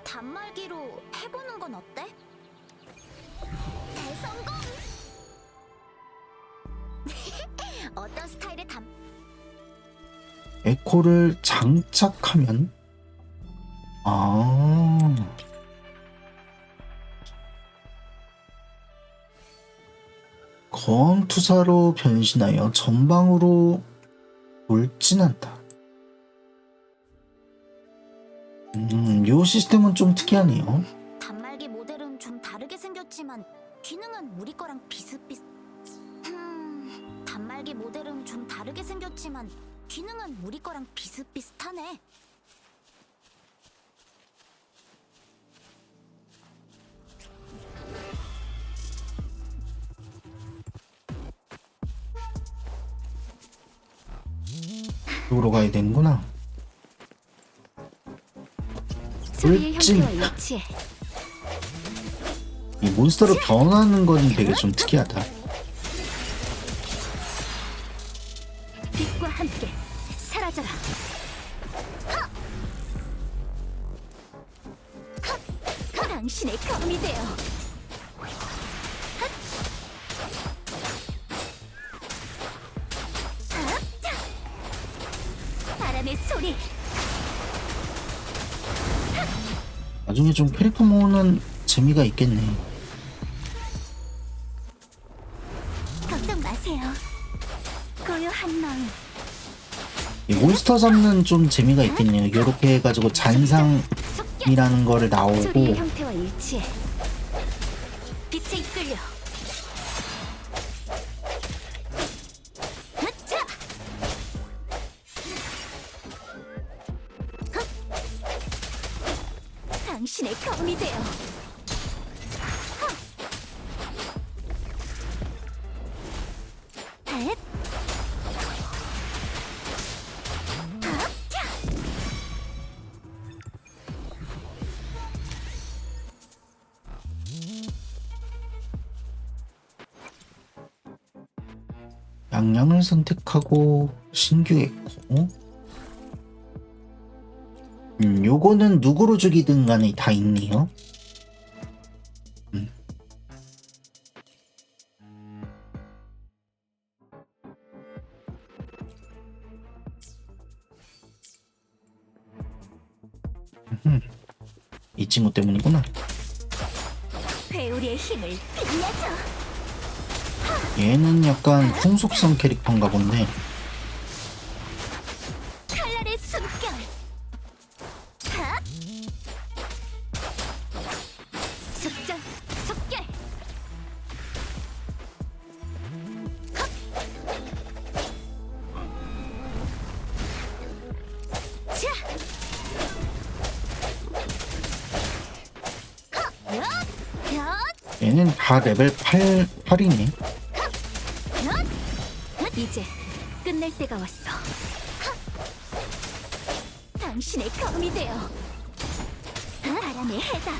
단말기로 해보는 건 어때? 대성공! 어떤 스타일의 에코를 장착하면 검투사로 변신하여 전방으로 돌진한다. 요 시스템은 좀 특이하네요. 단말기 모델은 좀 다르게 생겼지만 기능은 우리 거랑 비슷비슷. 단말기 모델은 좀 다르게 생겼지만 기능은 우리 거랑 비슷비슷하네. 이쪽으로 가야 되는구나. 소리의 돌진. 형태와 일치해. 이 몬스터로 변하는 건 되게 좀 특이하다. 빛과 함께 사라져라. 당신의 검이 되어. 바람의 소리. 나중에 좀 캐릭터 모으는 재미가 있겠네. 걱정 마세요. 고요한 마음. 이 몬스터 잡는 좀 재미가 있겠네요. 이렇게 해가지고 잔상이라는 속결. 거를 나오고 소리의 형태와 일치해. 빛에 이끌려. 으쌰! 당신의 검이 되어. 헷! 양양을 선택하고 신규 에코. 요거는 누구로 죽이든 간에 다 있네요. 이 친구 때문이구나. 회오리의 힘을 빛내줘. 얘는 약간 풍속성 캐릭터인가 본데 칼날의 숨결. 하! 속전 속결. 헉! 얘는 다 레벨 8이네. 이제 끝낼 때가 왔어. 당신의 검이 되어 바람의 해다.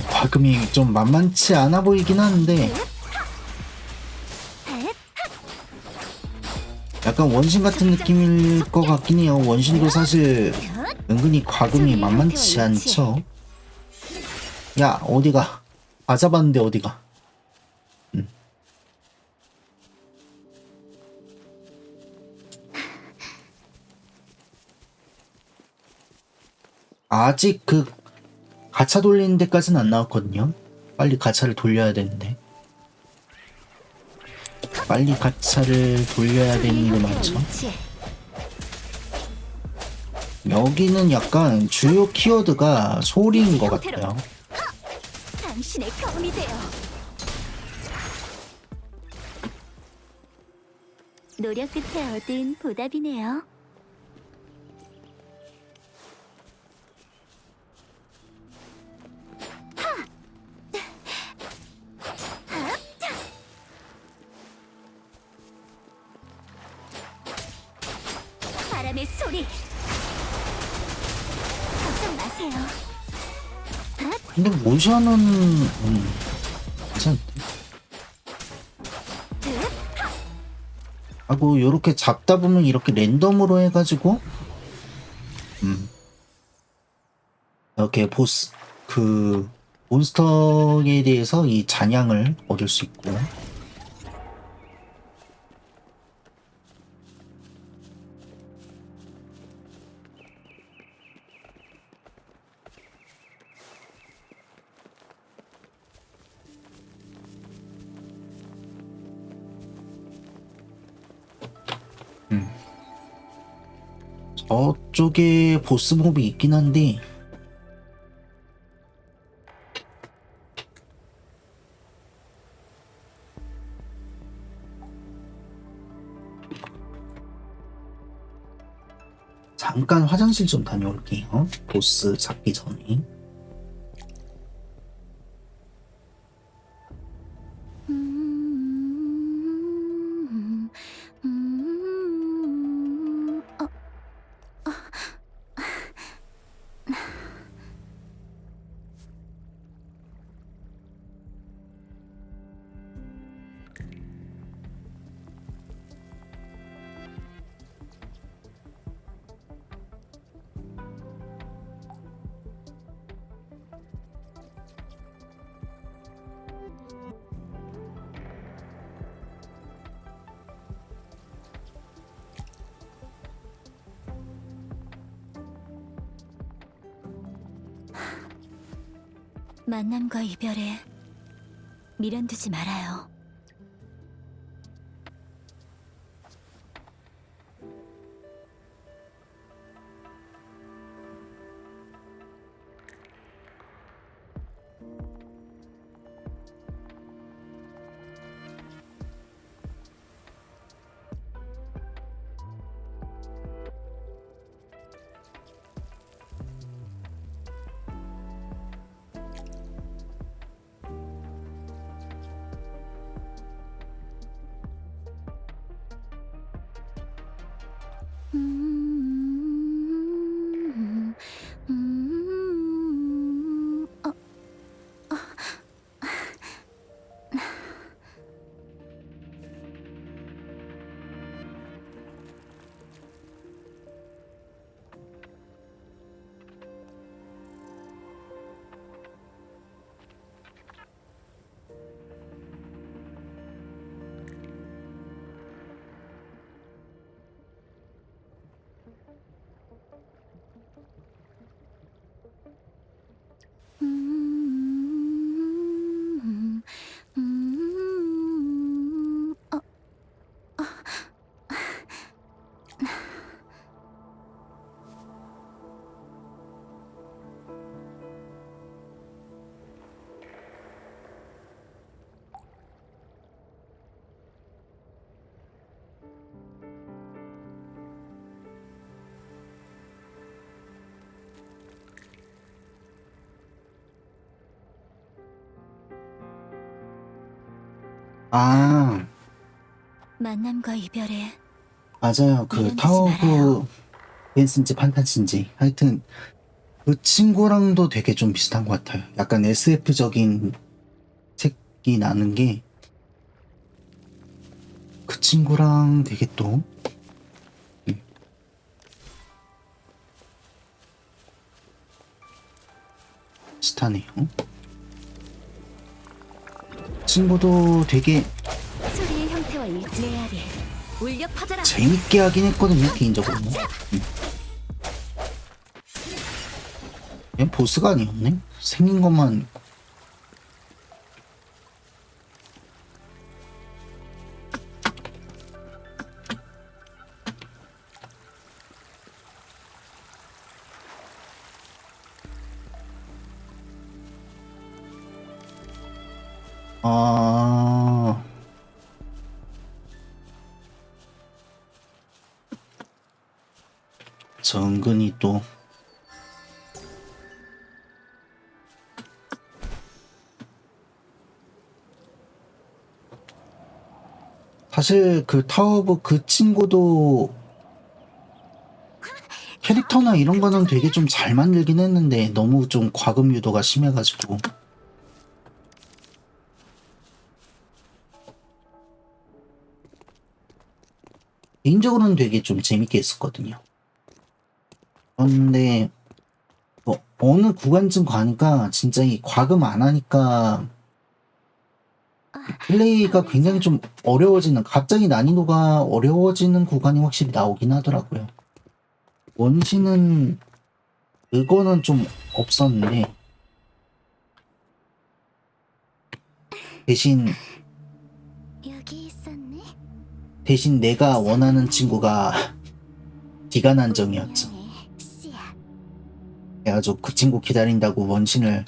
과금이 좀 만만치 않아 보이긴 하는데 약간 원신 같은 느낌일 것 같긴 해요. 원신도 사실 은근히 과금이 만만치 않죠. 야, 어디가? 다 잡았는데 어디가? 아직 그 가차 돌리는 데까지는 안 나왔거든요. 빨리 가차를 돌려야 되는데. 빨리 가차를 돌려야 되는 게 많죠. 여기는 약간 주요 키워드가 소리인 것 같아요. 당신의 검이 되어 노력 끝에 얻은 보답이네요. 바람의 소리. 걱정 마세요. 근데 모션은 괜찮대. 하고 요렇게 잡다 보면 이렇게 랜덤으로 해가지고 이렇게 보스 그 몬스터에 대해서 이 잔향을 얻을 수 있고. 저쪽에 보스 몹이 있긴 한데 잠깐 화장실 좀 다녀올게요. 보스 잡기 전에. 만남과 이별에 미련 두지 말아요. 아, 만남과 이별에 맞아요. 그 미련하지 타워 말아요. 오브 댄스인지 판타지인지 하여튼 그 친구랑도 되게 좀 비슷한 것 같아요. 약간 SF적인 색이 나는 게 그 친구랑 되게 또 비슷하네요. 친구도 되게 소리의 형태와 일치해야리. 울려 퍼져라. 재밌게 하긴 했거든요, 개인적으로. 얘 보스가 아니었네? 생긴 것만. 아, 저 은근히 또 사실 그 타워 오브 그 친구도 캐릭터나 이런 거는 되게 좀 잘 만들긴 했는데 너무 좀 과금 유도가 심해가지고 개인적으로는 되게 좀 재밌게 했었거든요. 그런데 어느 구간쯤 가니까 진짜 이 과금 안 하니까 플레이가 굉장히 좀 어려워지는, 갑자기 난이도가 어려워지는 구간이 확실히 나오긴 하더라고요. 원신은 그거는 좀 없었는데 대신 여기 있었네. 내가 원하는 친구가 기간 한정이었죠. 운명의 씨앗. 그래가지고 그 친구 기다린다고 원신을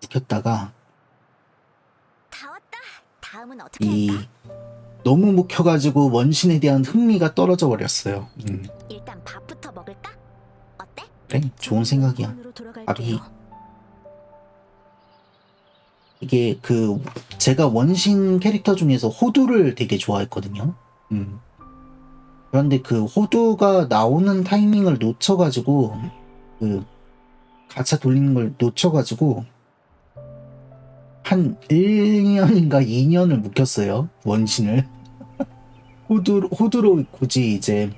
묵혔다가 다 왔다. 다음은 어떻게 이 할까? 너무 묵혀가지고 원신에 대한 흥미가 떨어져 버렸어요. 일단 밥부터 먹을까? 어때? 그래, 좋은 생각이야. 원으로 돌아갈게요. 이게 그 제가 원신 캐릭터 중에서 호두를 되게 좋아했거든요. 그런데 그 호두가 나오는 타이밍을 놓쳐가지고 그 가차 돌리는 걸 놓쳐가지고 한 1년인가 2년을 묵혔어요. 원신을. 호두로 굳이 이제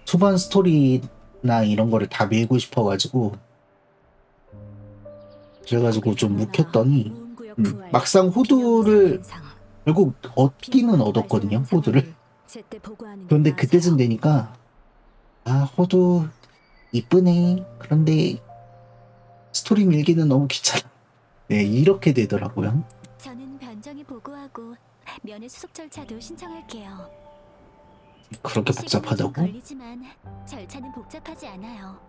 초반 스토리나 이런 거를 다 밀고 싶어가지고 그래가지고 좀 묵혔더니 막상 호두를 결국 얻기는 얻었거든요. 호두를. 그런데 그때쯤 되니까 아, 호두 이쁘네. 그런데 스토리 밀기는 너무 귀찮아. 네, 이렇게 되더라고요. 저는 변정이 보고하고 면회 수속 절차도 신청할게요. 그렇게 시간은 복잡하다고? 좀 걸리지만 절차는 복잡하지 않아요.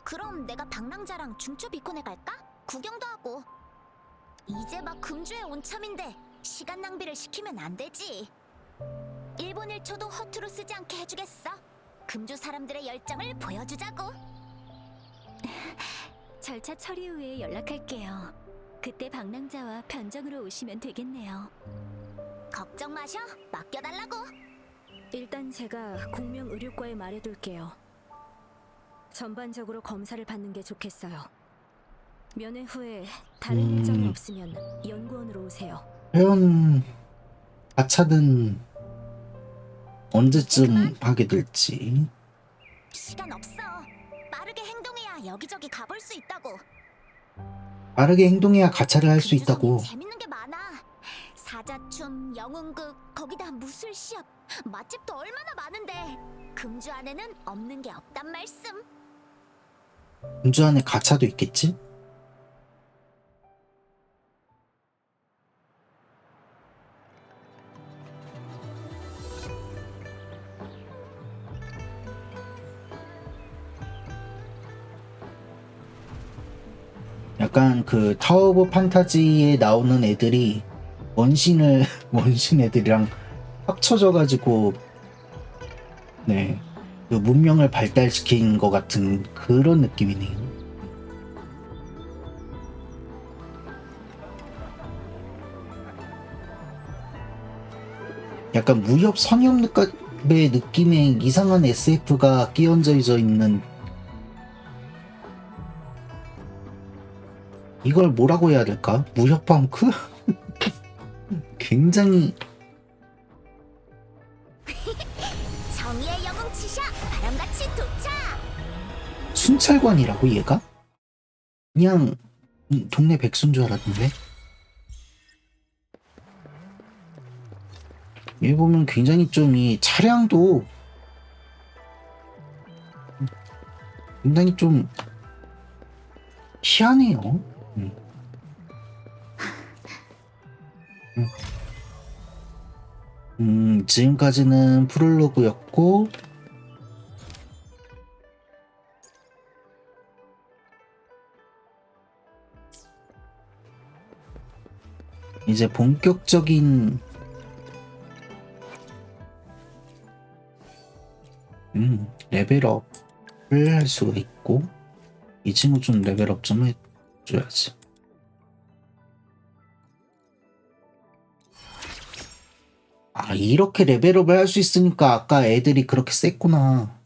그럼 내가 방랑자랑 중초 비콘에 갈까? 구경도 하고. 이제 막 금주에 온 참인데 시간 낭비를 시키면 안 되지. 1분 1초도 허투루 쓰지 않게 해주겠어. 금주 사람들의 열정을 보여주자고. 절차 처리 후에 연락할게요. 그때 방랑자와 변정으로 오시면 되겠네요. 걱정 마셔. 맡겨달라고. 일단 제가 공명 의료과에 말해둘게요. 전반적으로 검사를 받는 게 좋겠어요. 면회 후에 다른 일정이 없으면 연구원으로 오세요. 회원 가차는 언제쯤 하게 될지. 시간 없어. 빠르게 행동해야 여기저기 가볼 수 있다고. 빠르게 행동해야 가차를 할 수 금주성에 있다고. 재밌는 게 많아. 사자춤, 영웅극, 거기다 무술 시합, 맛집도 얼마나 많은데 금주 안에는 없는 게 없단 말씀. 금주 안에 가차도 있겠지? 약간 그 타워 오브 판타지에 나오는 애들이 원신 애들이랑 합쳐져가지고 네, 그 문명을 발달시킨 것 같은 그런 느낌이네요. 약간 무협 성엽의 느낌의 이상한 SF가 끼얹어 있는, 이걸 뭐라고 해야 될까? 무협 펑크? 굉장히 정의의 영웅 치샤 바람같이 도착. 순찰관이라고 얘가? 그냥 동네 백수인 줄 알았는데. 얘 보면 굉장히 좀 이 차량도 굉장히 좀 희한해요. 지금까지는 프롤로그였고, 이제 본격적인 레벨업을 할 수가 있고, 이 친구 좀 레벨업 좀 해줘야지. 아, 이렇게 레벨업을 할 수 있으니까 아까 애들이 그렇게 셌구나.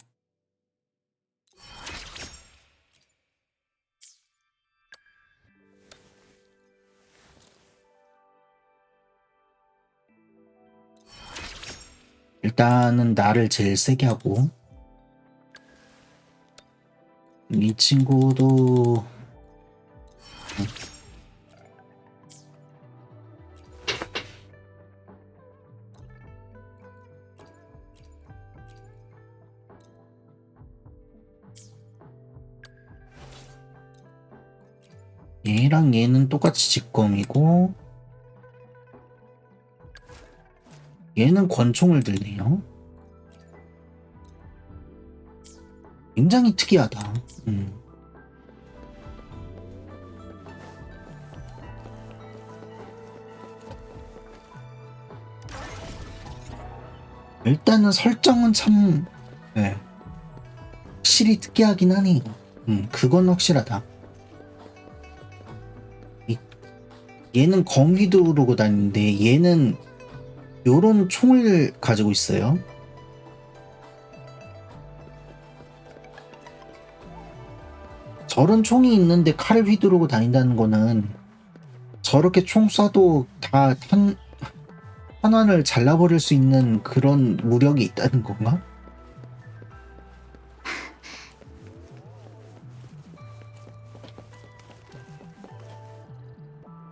일단은 나를 제일 세게 하고, 이 친구도 얘랑 얘는 똑같이 직검이고, 얘는 권총을 들네요. 굉장히 특이하다. 일단은 설정은 참, 네, 확실히 특이하긴 하네요. 그건 확실하다. 얘는 검기도 그러고 다니는데 얘는 요런 총을 가지고 있어요. 저런 총이 있는데 칼을 휘두르고 다닌다는 거는 저렇게 총 쏴도 다 탄환을 잘라버릴 수 있는 그런 무력이 있다는 건가?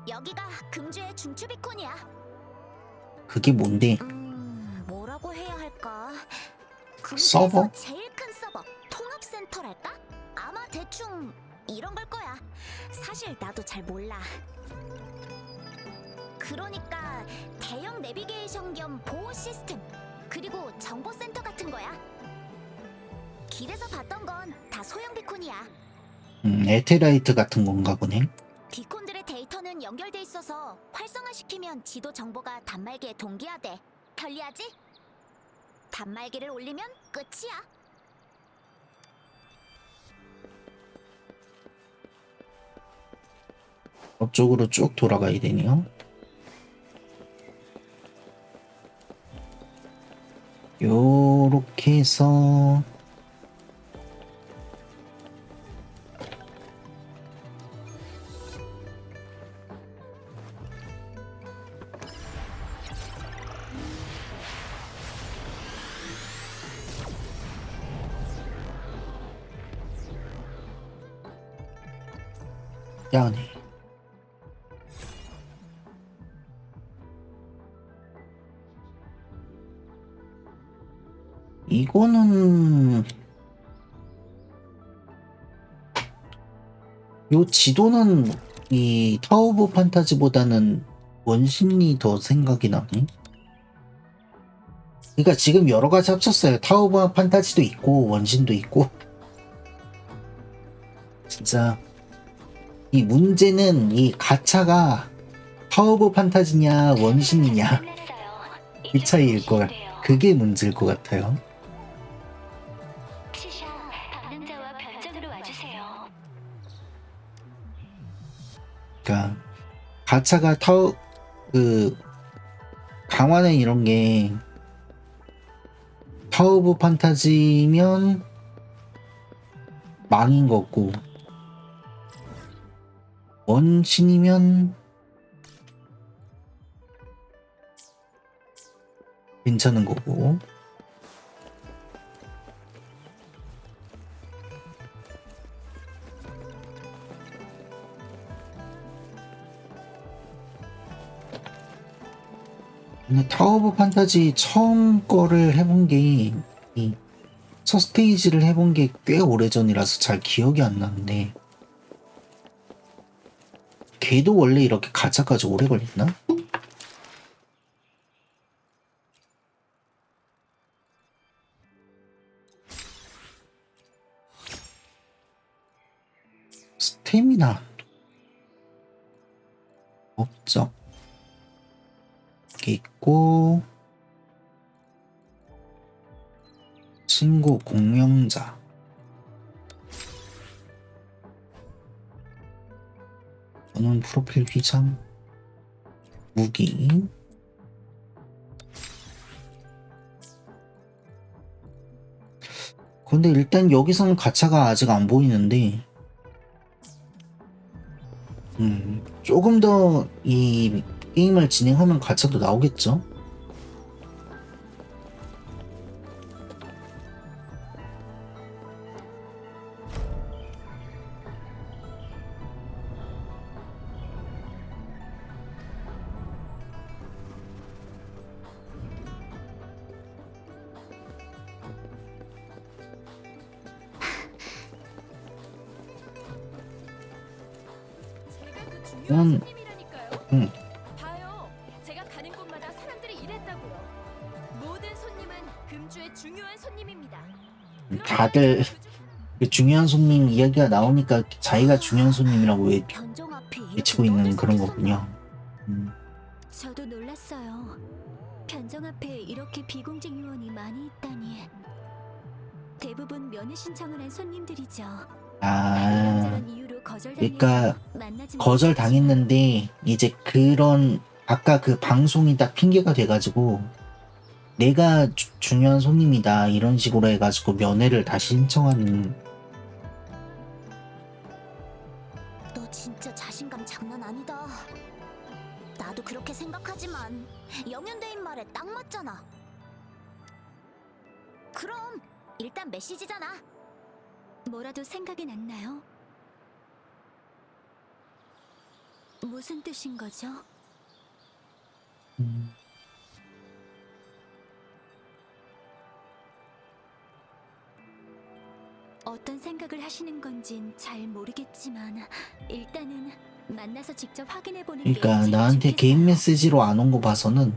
여기가 금주의 중추비콘이야. 그게 뭔데? 뭐라고 해야 할까? 서버? 금주에서 제일 큰 서버, 통합센터랄까? 아마 대충 이런 걸 거야. 사실 나도 잘 몰라. 그러니까 대형 내비게이션 겸 보호 시스템, 그리고 정보센터 같은 거야. 길에서 봤던 건 다 소형 비콘이야. 에테라이트 같은 건가 보네. 비콘들의 데이터는 연결돼 있어서 활성화시키면 지도 정보가 단말기에 동기화돼. 편리하지? 단말기를 올리면 끝이야. 옆쪽으로 쭉 돌아가야 되네요. 요렇게 해서 야네. 이거는 요 지도는 이 타워 오브 판타지보다는 원신이 더 생각이 나네. 그러니까 지금 여러 가지 합쳤어요. 타워 오브 판타지도 있고 원신도 있고. 진짜 이 문제는 이 가차가 타워 오브 판타지냐 원신이냐 그 차이일 것 같아. 그게 문제일 것 같아요. 치샤, 방랑자와 별장으로 와주세요. 그러니까 가차가 그 강화는 이런 게 타워 오브 판타지면 망인 거고, 원신이면 괜찮은 거고. 근데 타워 오브 판타지 처음 거를 해본 게, 이 첫 스테이지를 해본 게 꽤 오래전이라서 잘 기억이 안 나는데, 걔도 원래 이렇게 가차까지 오래 걸렸나? 스태미나 업적 이렇게 있고, 친구 공명자, 저는 프로필 휘장, 무기, 근데 일단 여기서는 가차가 아직 안 보이는데, 조금 더 이 게임을 진행하면 가차도 나오겠죠? 제가 그 중요한 음. 손님이라니까요. 응. 봐요. 제가 가는 곳마다 사람들이 이랬다고요. 모든 손님은 금주의 중요한 손님입니다. 다들 그 중요한 손님 이야기가 나오니까 자기가 중요한 손님이라고 변종 앞이 외치고 있는 그런 거군요. 저도 놀랐어요. 변정 앞에 이렇게 비공직 요원이 많이 있다니. 대부분 면회 신청을 한 손님들이죠. 아, 이런저런 이유로 그러니까 만나지 거절 못했지만 당했는데 이제 그런 아까 그 방송이 딱 핑계가 돼가지고 내가 중요한 손님이다 이런 식으로 해가지고 면회를 다시 신청하는. 너 진짜 자신감 장난 아니다. 나도 그렇게 생각하지만 영윤대인 말에 딱 맞잖아. 그럼 일단 메시지잖아. 뭐라도 생각이 났나요? 무슨 뜻인 거죠? 어떤 생각을 하시는 건진 잘 모르겠지만 일단은 만나서 직접 확인해 보는 게 그러니까 제일 나한테 좋겠어요. 개인 메시지로 안 온 거 봐서는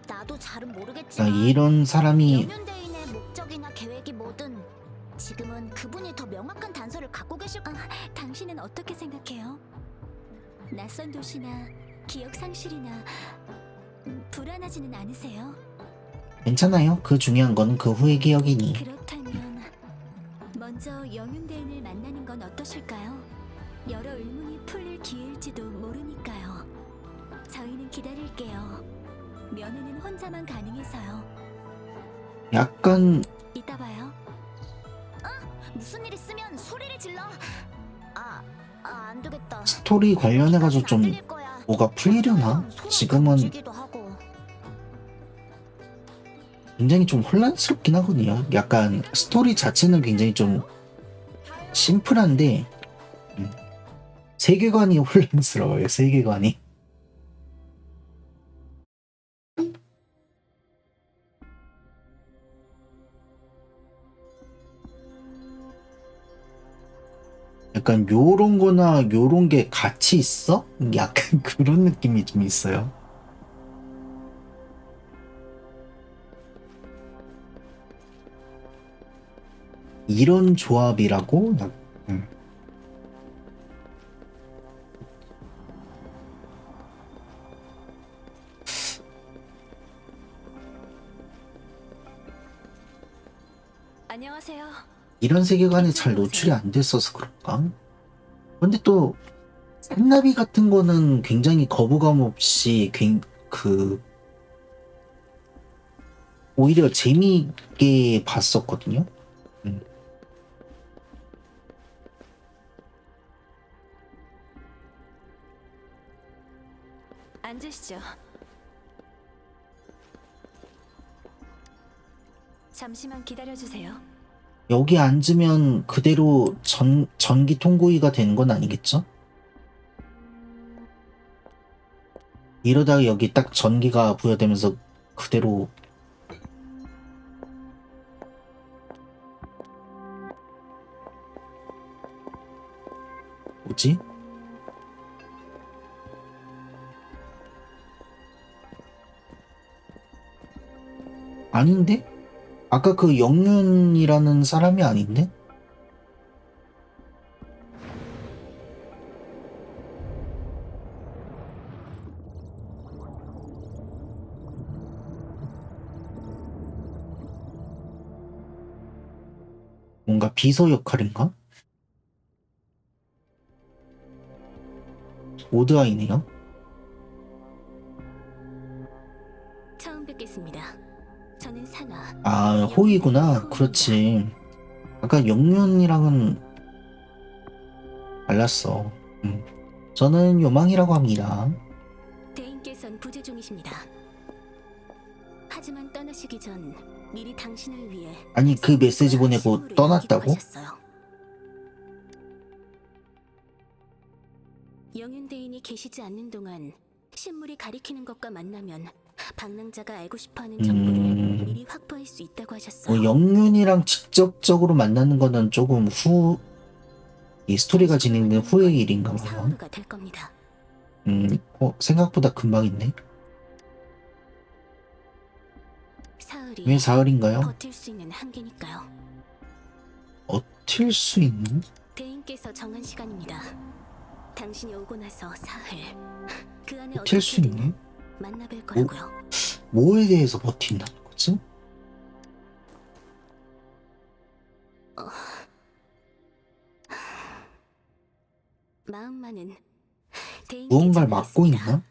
나도 잘은 모르겠지만 그러니까 이런 사람이 영윤대인의 목적이나 계획이 뭐든 지금은 그분이 더 명확한 단서를 갖고 계실 거. 당신은 어떻게 생각해요? 낯선 도시나 기억 상실이나 불안하지는 않으세요? 괜찮아요. 그 중요한 건 그 후의 기억이니. 그렇다면 먼저 영윤대인을 만나는 건 어떠실까요? 여러 의문이 풀릴 기회일지도 모르니까요. 저희는 기다릴게요. 면회는 혼자만 가능해서요. 약간 이따 봐요. 무슨 일 있으면 소리를 질러. 안 되겠다. 스토리 관련해가지고 좀 뭐가 풀리려나? 지금은 굉장히 좀 혼란스럽긴 하거든요. 약간 스토리 자체는 굉장히 좀 심플한데 세계관이 혼란스러워요. 세계관이. 약간 요런 거나 요런 게 같이 있어? 약간 그런 느낌이 좀 있어요. 이런 조합이라고? 안녕하세요. 이런 세계관에 잘 노출이 안 됐어서 그런가? 근데 또 산나비 같은 거는 굉장히 거부감 없이 그 오히려 재미있게 봤었거든요. 앉으시죠. 잠시만 기다려주세요. 여기 앉으면 그대로 전기 통구이가 되는 건 아니겠죠? 이러다가 여기 딱 전기가 부여되면서 그대로 뭐지? 아닌데? 아까 그 영윤이라는 사람이 아닌데? 뭔가 비서 역할인가? 오드아이네요. 처음 뵙겠습니다. 저는 사나. 아, 호이구나. 그렇지. 아까 영윤이랑은 달랐어. 저는 요망이라고 합니다. 대인께선 부재 중이십니다. 하지만 떠나시기 전 미리 당신을 위해 아니, 그 메시지 보내고 신물을 떠났다고? 기록하셨어요. 영윤대인이 계시지 않는 동안 신물이 가리키는 것과 만나면 방랑자가 알고 싶어하는 정보를 미리 확보할 수 있다고 하셨어요. 영윤이랑 직접적으로 만나는 거는 조금 이 스토리가 진행된 후의 일인가 봐요. 사우르가 될 겁니다. 생각보다 금방 있네. 사흘이 왜 사흘인가요? 버틸 수 있는 한계니까요. 버틸 수 있는? 대인께서 정한 시간입니다. 당신이 오고 나서 사흘. 그 안에 버틸 수 어떻게든 있네? 만나뵐 거라고요. 뭐에 대해서 버틴다는 거지? 마음만은 대인께 무언가를 막고 전하겠습니다. 있나?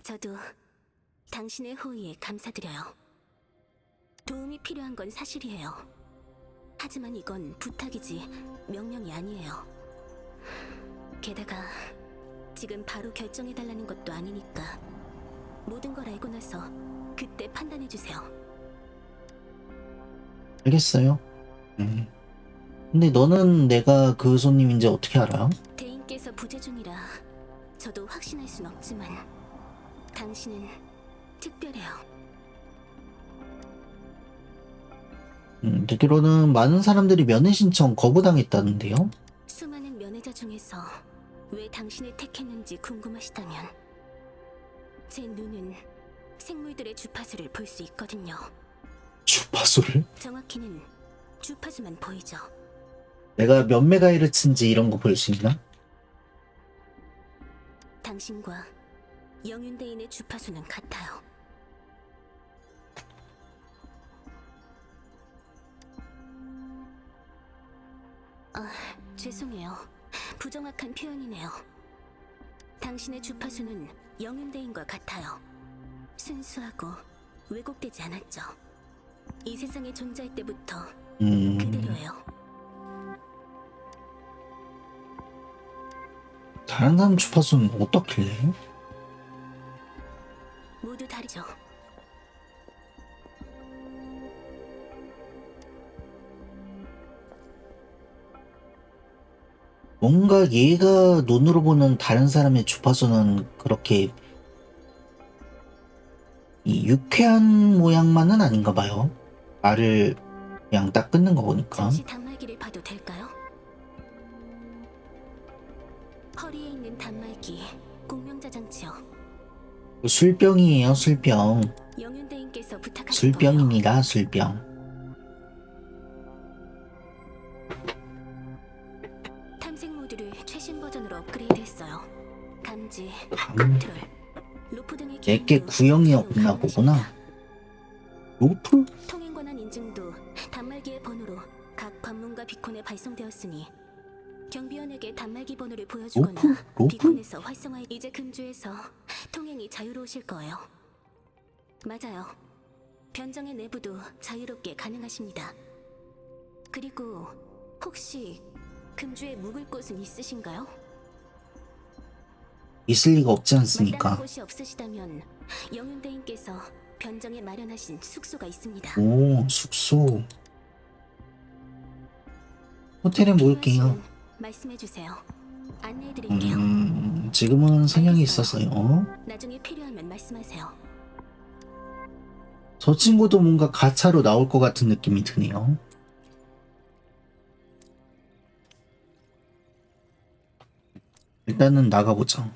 저도 당신의 호의에 감사드려요. 도움이 필요한 건 사실이에요. 하지만 이건 부탁이지 명령이 아니에요. 게다가 지금 바로 결정해달라는 것도 아니니까 모든 걸 알고 나서 그때 판단해주세요. 알겠어요. 근데 너는 내가 그 손님인지 어떻게 알아? 대인께서 부재 중이라 저도 확신할 순 없지만 당신은 특별해요. 듣기로는 많은 사람들이 면회 신청 거부당했다는데요? 수많은 면회자 중에서 왜 당신을 택했는지 궁금하시다면 제 눈은 생물들의 주파수를 볼 수 있거든요. 주파수를? 정확히는 주파수만 보이죠. 내가 몇 메가헤르츠인지 이런 거 볼 수 있나? 당신과 영윤대인의 주파수는 같아요. 죄송해요. 부정확한 표현이네요. 당신의 주파수는 영윤대인과 같아요. 순수하고 왜곡되지 않았죠. 이 세상에 존재할 때부터 그대로예요. 다른 사람 주파수는 어떻길래? 모두 다르죠. 뭔가 얘가 눈으로 보는 다른 사람의 주파수는 그렇게 이 유쾌한 모양만은 아닌가 봐요. 말을 그냥 딱 끊는 거 보니까. 잠시 단말기를 봐도 될까요? 허리에 있는 단말기, 공명자 장치요. 술병이에요, 술병. 영윤대인께서 부탁하신 거예요. 술병입니다, 술병. 탐색 모드를 최신 버전으로 업그레이드했어요. 감지, 감- 컨트롤, 로프 등의 내게 기능도 구형이 사용 없나 보구나. 가능하십니다. 로프? 통행 권한 인증도 단말기의 번호로 각 관문과 비콘에 발송되었으니 경비원에게 단말기 번호를 보여주거나 로프? 로프? 비콘에서 활성화. 이제 금주에서 통행이 자유로우실 거예요. 맞아요. 변정의 내부도 자유롭게 가능하십니다. 그리고 혹시 금주에 묵을 곳은 있으신가요? 있을 리가 없지 마땅한 않습니까? 곳이 없으시다면 영윤대인께서 변정에 마련하신 숙소가 있습니다. 오, 숙소. 호텔에 묵을게요. 필요하시면 말씀해 주세요. 안내해 드릴게요. 지금은 사냥이 알겠어요. 있어서요. 나중에 필요하면 말씀하세요. 저 친구도 뭔가 가차로 나올 것 같은 느낌이 드네요. 일단은 나가보자.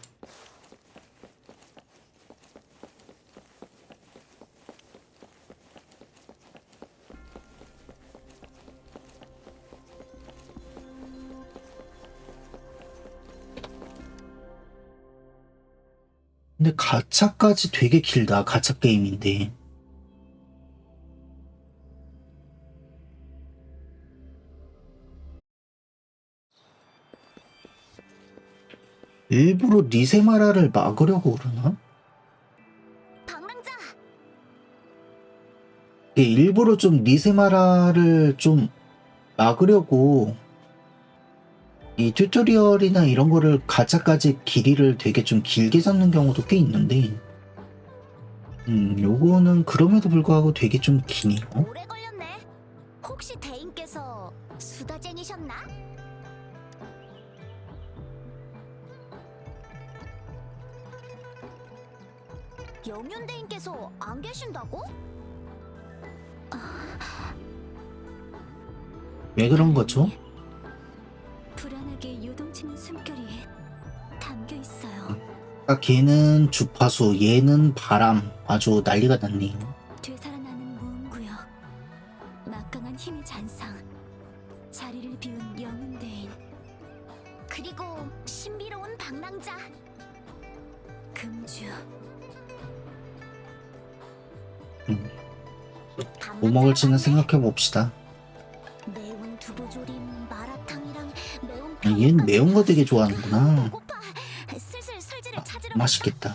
근데 가차까지 되게 길다. 가차 게임인데. 일부러 리세마라를 막으려고 그러나? 방랑자! 이게 일부러 좀 리세마라를 좀 막으려고 이 튜토리얼이나 이런 거를 가차까지 길이를 되게 좀 길게 잡는 경우도 꽤 있는데 요거는 그럼에도 불구하고 되게 좀 기네요. 오래 걸렸네. 혹시 대인께서 수다쟁이셨나? 영윤대인께서 안 계신다고? 왜 그런 거죠? 불안하게 요동치는 숨결이 담겨 있어요. 딱 걔는 주파수, 얘는 바람. 아주 난리가 났네요. 되살아나는 무음구역, 막강한 힘의 잔상, 자리를 비운 영웅대인, 그리고 신비로운 방랑자. 금주. 뭐 먹을지는 생각해 봅시다. 매운 두부조림, 마라탕이랑 매운 얘는 매운 거 되게 좋아하는구나. 배고파. 슬슬 설지를 찾으러 맛있겠다.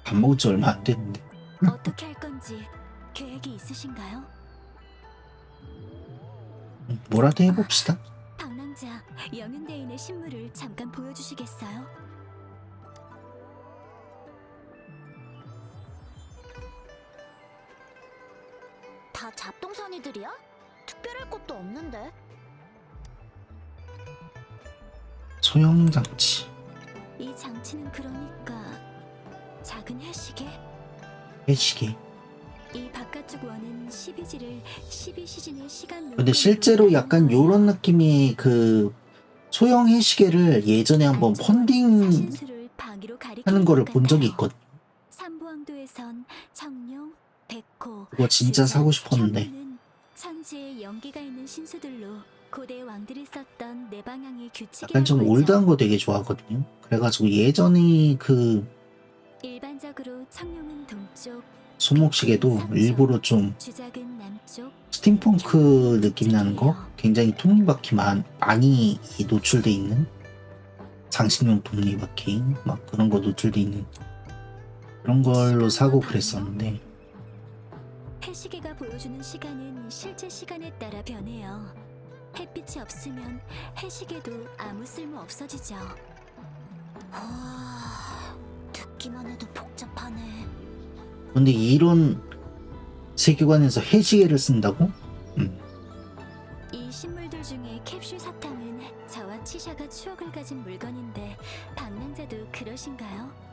밥 먹은 지 얼마 안 됐는데. 어떻게 할 건지 계획이 있으신가요? 뭐라도 해봅시다. 방랑자 영윤대인의 신물을 잠깐 보여주시겠어요? 다 잡동사니들이야? 특별할 것도 없는데. 소형 장치. 이 장치는 그러니까 작은 해시계? 해시계. 이 바깥쪽 원은 12지를 12시즌의 시간 근데 실제로 약간 요런 느낌이 그 소형 해시계를 예전에 한번 펀딩 하는 거를 본 적이 있거든. 삼부왕도에선 청룡, 백호, 그거 진짜 사고 싶었는데. 현무는 천지에 연기가 있는 신수들로 고대 왕들이 썼던 네 방향의 규칙이라고 약간 좀 하죠. 올드한 거 되게 좋아하거든요. 그래가지고 예전에 그 일반적으로 청룡은 동쪽, 손목시계도 일부러 좀 주작은 남쪽. 스팀펑크 느낌 나는 거 굉장히 톱니바퀴 많이 노출돼 있는 장식용 톱니바퀴 막 그런 거 노출돼 있는 그런 걸로 사고 그랬었는데 해시계가 보여주는 시간은 실제 시간에 따라 변해요. 햇빛이 없으면 해시계도 아무 쓸모 없어지죠. 듣기만 해도 복잡하네. 근데 이런 세계관에서 해시계를 쓴다고? 이 신물들 중에 캡슐 사탕은 저와 치샤가 추억을 가진 물건인데 방랑자도 그러신가요?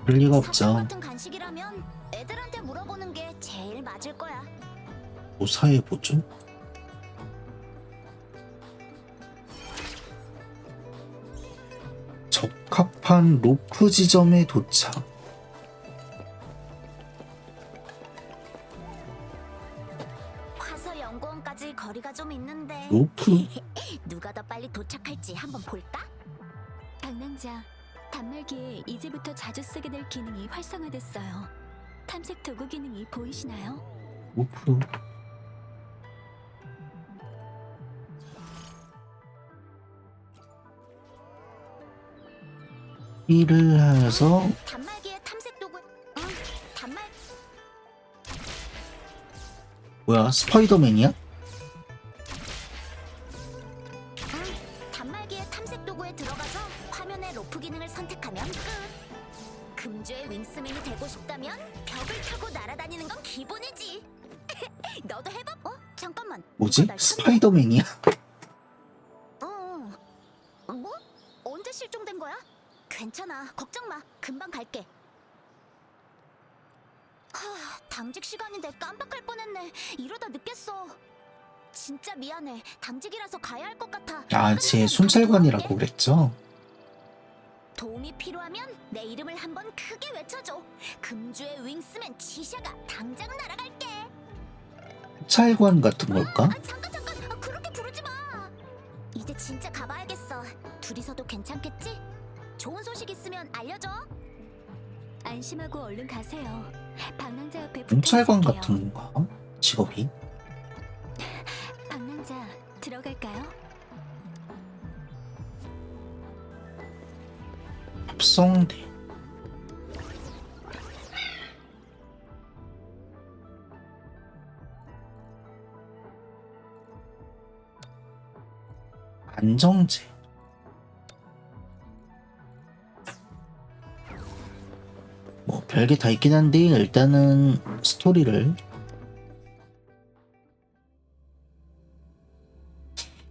그럴 리가 사탕 없죠. 같은 간식이라면 애들한테 물어보는 게 제일 맞을 거야. 뭐 사해보죠? 적합한 로프 지점에 도착. 화서 연구원까지 거리가 좀 있는데 로프? 누가 더 빨리 도착할지 한번 볼까? 방랑자, 단말기에 이제부터 자주 쓰게 될 기능이 활성화됐어요. 탐색 도구 기능이 보이시나요? 로프. 일을 해서 단말기에 탐색 도구. 단말. 뭐야, 스파이더맨이야? 단말기의 탐색 도구에 들어가서 화면의 로프 기능을 선택하면 끝. 금주의 윙스맨이 되고 싶다면 벽을 타고 날아다니는 건 기본이지. 너도 해봐. 잠깐만. 뭐지? 누가 날 스파이더맨이야? 뭐? 언제 실종된 거야? 괜찮아. 걱정 마. 금방 갈게. 당직 시간인데 깜빡할 뻔했네. 이러다 늦겠어. 진짜 미안해. 당직이라서 가야 할 것 같아. 아, 제 순찰관이라고 그랬죠? 도움이 필요하면 내 이름을 한번 크게 외쳐줘. 금주의 윙스맨 지샤가 당장 날아갈게. 순찰관 같은 걸까? 잠깐. 그렇게 부르지 마. 이제 진짜 가봐야겠어. 둘이서도 괜찮겠지? 좋은 소식 있으면 알려줘. 안심하고 얼른 가세요. 방랑자 옆에 순찰관 붙어 있을게요. 같은 건가? 직업이? 방랑자 들어갈까요? 합성대. 안정제. 뭐 별게 다 있긴 한데 일단은 스토리를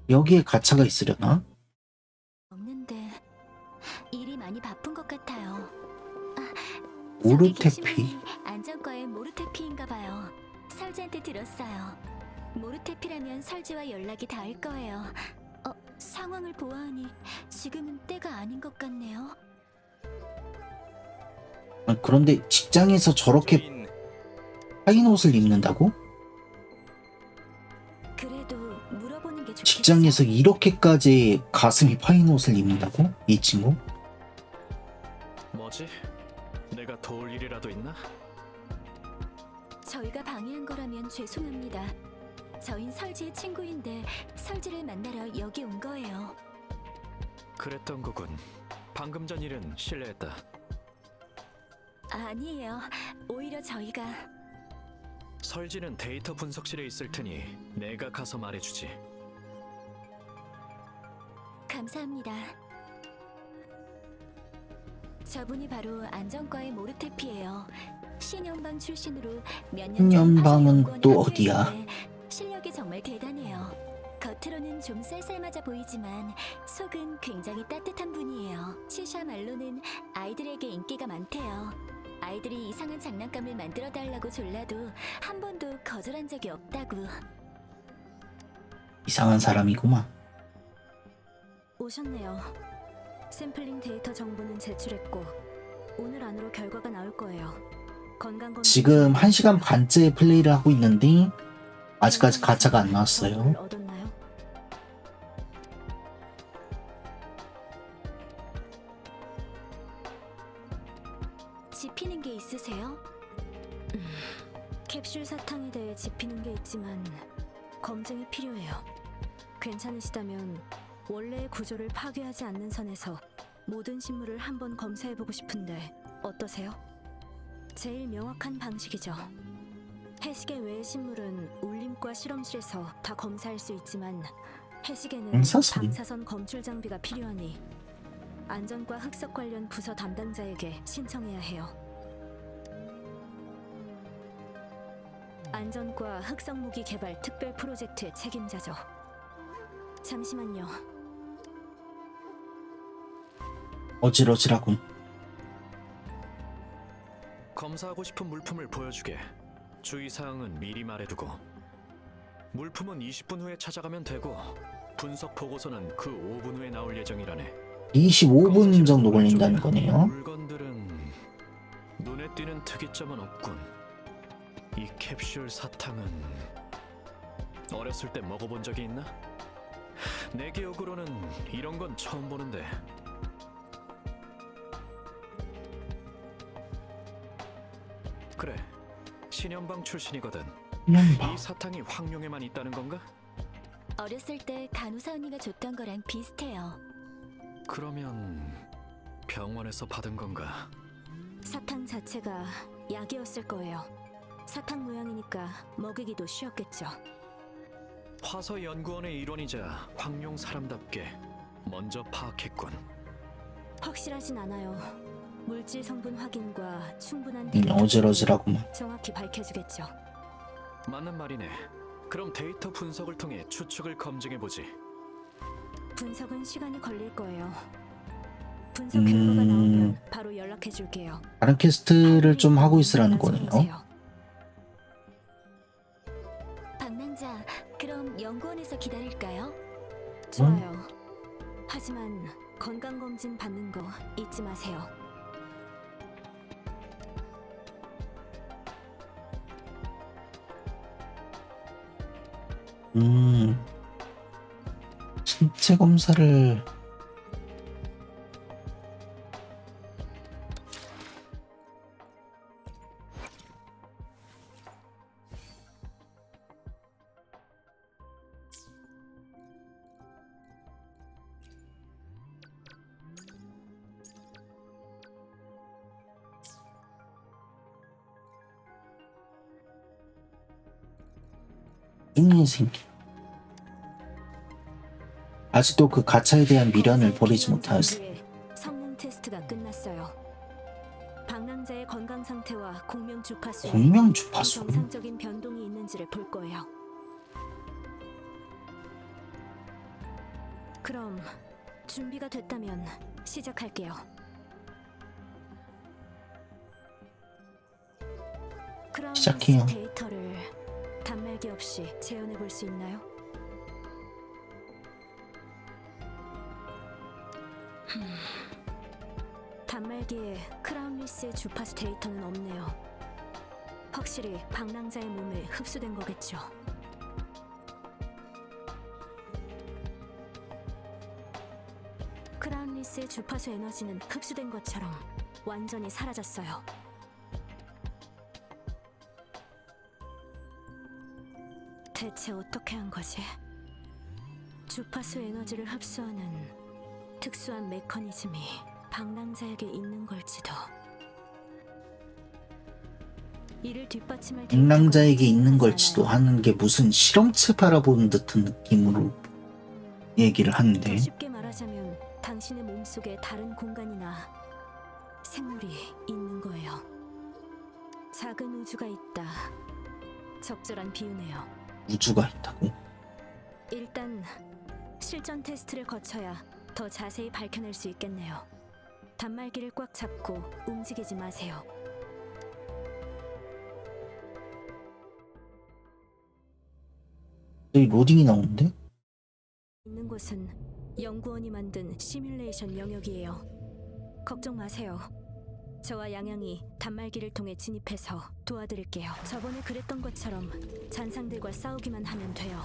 여기에 가차가 있으려나? 없는데 일이 많이 바쁜 것 같아요. 모르테피. 저기 계신 분이 안전과의 모르테피인가 봐요. 설지한테 들었어요. 모르테피라면 설지와 연락이 닿을 거예요. 상황을 보아하니 지금은 때가 아닌 것 같네요. 그런데 직장에서 저렇게 파인 옷을 입는다고? 그래도 물어보는 게 좋겠죠? 직장에서 이렇게까지 가슴이 파인 옷을 입는다고? 이 친구? 뭐지? 내가 도울 일이라도 있나? 저희가 방해한 거라면 죄송합니다. 저흰 설지의 친구인데 설지를 만나러 여기 온 거예요. 그랬던 거군. 방금 전 일은 실례했다. 아니에요. 오히려 저희가 설지는 데이터 분석실에 있을 테니 내가 가서 말해주지. 감사합니다. 저분이 바로 안전과의 모르테피예요. 신연방 출신으로 몇 년 전 신연방은 파견 또 연구원 어디야? 학교에 실력이 정말 대단해요. 겉으로는 좀 쌀쌀맞아 보이지만 속은 굉장히 따뜻한 분이에요. 치샤 말로는 아이들에게 인기가 많대요. 아이들이 이상한 장난감을 만들어 달라고 졸라도 한 번도 거절한 적이 없다고. 이상한 사람이구만. 오셨네요. 샘플링 데이터 정보는 제출했고 오늘 안으로 결과가 나올 거예요. 건강검진 지금 1시간 반째 플레이를 하고 있는데 아직까지 가차가 안 나왔어요. 정보를 얻었나요? 짚히는 게 있으세요? 캡슐 사탕에 대해 짚히는 게 있지만 검증이 필요해요. 괜찮으시다면 원래의 구조를 파괴하지 않는 선에서 모든 신물을 한번 검사해보고 싶은데 어떠세요? 제일 명확한 방식이죠. 해시계 외의 신물은 울림과 실험실에서 다 검사할 수 있지만 해시계는 방사선? 방사선 검출 장비가 필요하니 안전과 흑석 관련 부서 담당자에게 신청해야 해요. 안전과 흑석 무기 개발 특별 프로젝트의 책임자죠. 잠시만요. 어질어질하군. 검사하고 싶은 물품을 보여주게. 주의사항은 미리 말해두고. 물품은 20분 후에 찾아가면 되고 분석 보고서는 그 5분 후에 나올 예정이라네. 25분 정도 걸린다는 거네요. 물건들은 눈에 띄는 특이점은 없군. 이 캡슐 사탕은 어렸을 때 먹어본 적이 있나? 내 기억으로는 이런 건 처음 보는데. 그래, 신연방 출신이거든. 신연방. 이 사탕이 황룡에만 있다는 건가? 어렸을 때 간호사 언니가 줬던 거랑 비슷해요. 그러면 병원에서 받은 건가? 사탕 자체가 약이었을 거예요. 사탕 모양이니까 먹이기도 쉬웠겠죠. 화서 연구원의 일원이자 황룡 사람답게 먼저 파악했군. 확실하진 않아요. 물질 성분 확인과 충분한 어질어질하구만. 정확히 밝혀주겠죠. 맞는 말이네. 그럼 데이터 분석을 통해 추측을 검증해보지. 분석은 시간이 걸릴 거예요. 분석 결과가 나오면 바로 연락해줄게요. 다른 퀘스트를 좀 하고 있으라는 거네요. 방랑자, 그럼 연구원에서 기다릴까요? 좋아요. 하지만 건강검진 받는 거 잊지 마세요. 신체 검사를 인이 생기. 아직도 그 가차에 대한 미련을 버리지 못하였어. 성능 테스트가 끝났어요. 방랑자의 건강 상태와 공명 주파수에 공명 주파수? 정상적인 변동이 있는지를 볼 거예요. 그럼 준비가 됐다면 시작할게요. 시작해요. 데이터를 단말기 없이 재현해 볼 수 있나요? 단말기에 크라운리스의 주파수 데이터는 없네요. 확실히 방랑자의 몸에 흡수된 거겠죠. 크라운리스의 주파수 에너지는 흡수된 것처럼 완전히 사라졌어요. 대체 어떻게 한 거지? 주파수 에너지를 흡수하는 특수한 메커니즘이 방랑자에게 있는 걸지도. 이를 뒷받침할 방랑자에게 데이터가 있는 충분하지 걸지도 않아요. 하는 게 무슨 실험체 바라보는 듯한 느낌으로 얘기를 더 하는데, 쉽게 말하자면 당신의 몸속에 다른 공간이나 생물이 있는 거예요. 작은 우주가 있다. 적절한 비유네요. 우주가 있다고? 일단 실전 테스트를 거쳐야 더 자세히 밝혀낼 수 있겠네요. 단말기를 꽉 잡고 움직이지 마세요. 여기 로딩이 나오는데? 있는 곳은 연구원이 만든 시뮬레이션 영역이에요. 걱정 마세요. 저와 양양이 단말기를 통해 진입해서 도와드릴게요. 저번에 그랬던 것처럼 잔상들과 싸우기만 하면 돼요.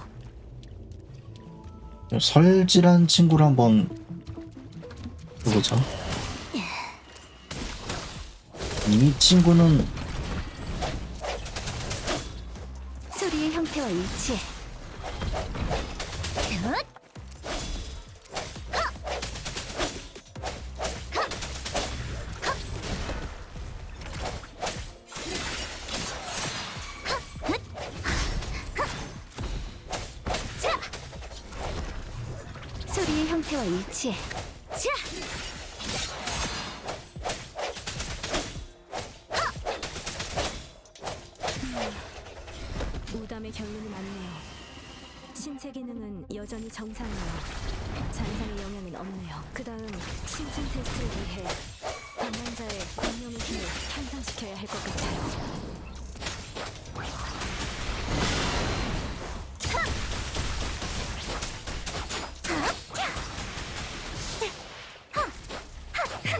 설질한 친구를 한번 해보자. 이 친구는 소리의 형태와 일치해. 굿! 소리의 형태와 일치해. 자! 우담의 결론이 맞네요. 신체 기능은 여전히 정상이에요. 잔상의 영향은 없네요. 그 다음 신체 테스트를 위해 방랑자의 공명의 힘을 향상시켜야 할 것 같아요.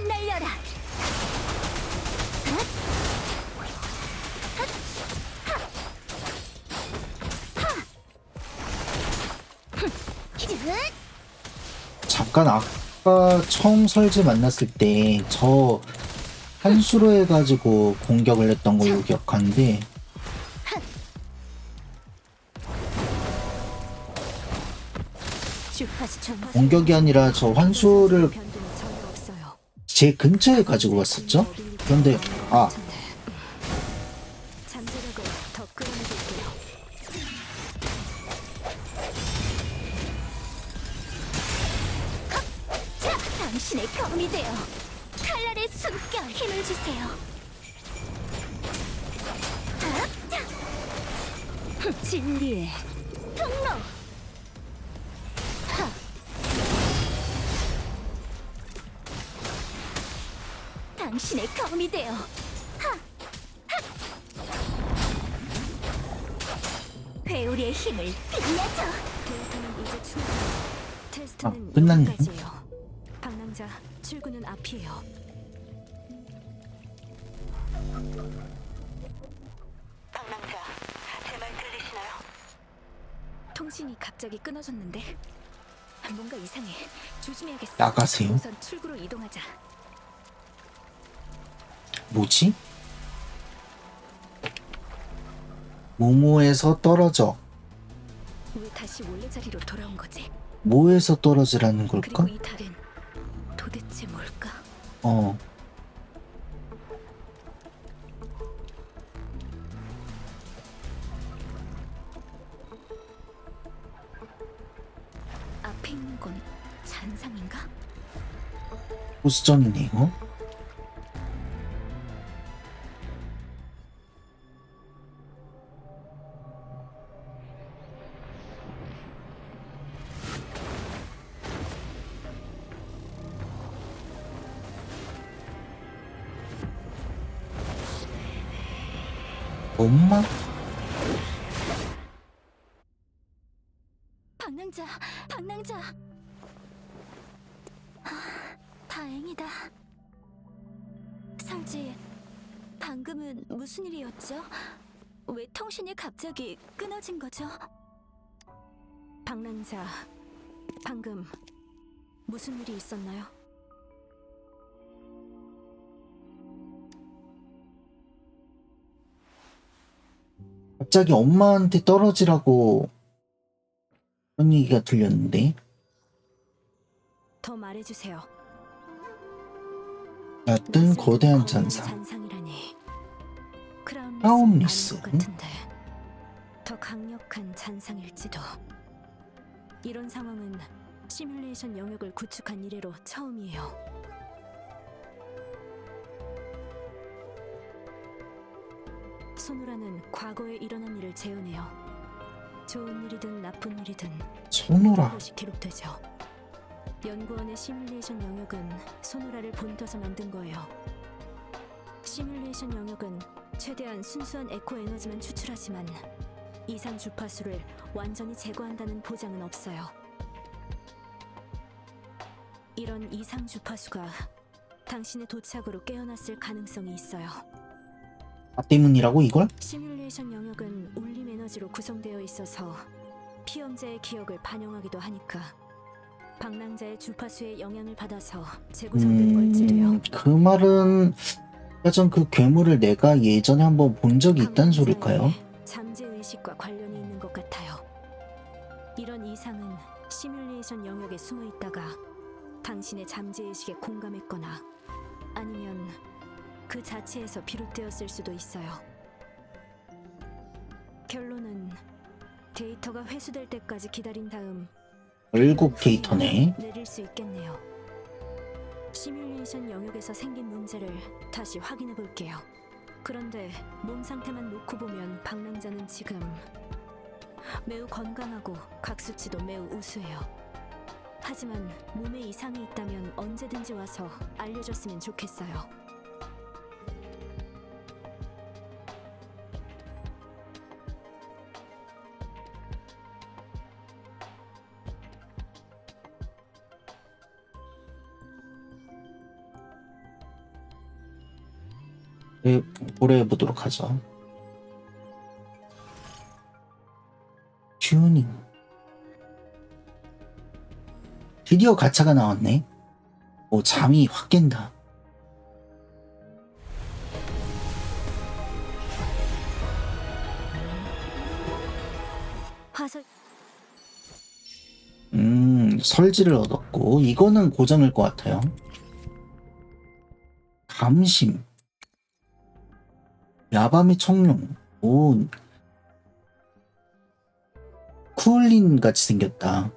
날려라. 잠깐 아까 처음 설지 만났을 때 저 한수로 해가지고 공격을 했던 걸로 기억하는데, 공격이 아니라 저 환수를 변동이 전혀 없어요. 제 근처에 가지고 왔었죠? 그런데 잠재력을 돼요. 칼날의 숨결 힘을 주세요. 진리의 통로. 하. 당신의 검이 되어. 회오리의 힘을 빌려줘. 데이터는 이제 충분. 테스트는 끝났네. 여기까지예요. 방랑자 출구는 앞이에요. 방랑자, 제 말 들리시나요? 통신이 갑자기 끊어졌는데 뭔가 이상해. 조심해야겠어. 나가세요. 우선 출구로 이동하자. 뭐지? 모모에서 떨어져. 왜 다시 원래 자리로 돌아온 거지? 뭐에서 떨어지라는 걸까? 그리고 이 달은 도대체 뭘까? 어. 앞에 있는 건 잔상인가? 보스전이네요. 엄마? 방랑자, 방랑자. 다행이다. 설지, 방금은 무슨 일이었죠? 왜 통신이 갑자기 끊어진 거죠? 방랑자, 방금 무슨 일이 있었나요? 갑자기 엄마한테 떨어지라고 그런 얘기가 들렸는데. 더 말해주세요. 얕은 거대한 거대한 잔상. 잔상이라니. 크라운리스. 아닌 것 같은데 더 강력한 잔상일지도. 이런 상황은 시뮬레이션 영역을 구축한 이래로 처음이에요. 소노라는 과거에 일어난 일을 재현해요. 좋은 일이든 나쁜 일이든 소노라. 것이 기록되죠. 연구원의 시뮬레이션 영역은 소노라를 본떠서 만든 거예요. 시뮬레이션 영역은 최대한 순수한 에코 에너지만 추출하지만 이상 주파수를 완전히 제거한다는 보장은 없어요. 이런 이상 주파수가 당신의 도착으로 깨어났을 가능성이 있어요. 나 때문이라고 이걸? 시뮬레이션 영역은 울림 에너지로 구성되어 있어서 피험자의 기억을 반영하기도 하니까 방랑자의 주파수에 영향을 받아서 재구성된 걸지도요. 그 말은 예전 그 괴물을 내가 예전에 한번 본 적이 있단 소릴까요? 잠재 의식과 관련이 있는 것 같아요. 이런 이상은 시뮬레이션 영역에 숨어 있다가 당신의 잠재 의식에 공감했거나 아니면 그 자체에서 비롯되었을 수도 있어요. 결론은 데이터가 회수될 때까지 기다린 다음 결국 데이터네. 내릴 수 있겠네요. 시뮬레이션 영역에서 생긴 문제를 다시 확인해 볼게요. 그런데 몸 상태만 놓고 보면 방랑자는 지금 매우 건강하고 각 수치도 매우 우수해요. 하지만 몸에 이상이 있다면 언제든지 와서 알려줬으면 좋겠어요. 네, 고려해보도록 하죠. 튜닝. 드디어 가차가 나왔네. 오, 잠이 확 깬다. 화살 설지를 얻었고, 이거는 고정일 것 같아요. 감심. 야밤의 청룡. 오, 쿠울린 같이 생겼다.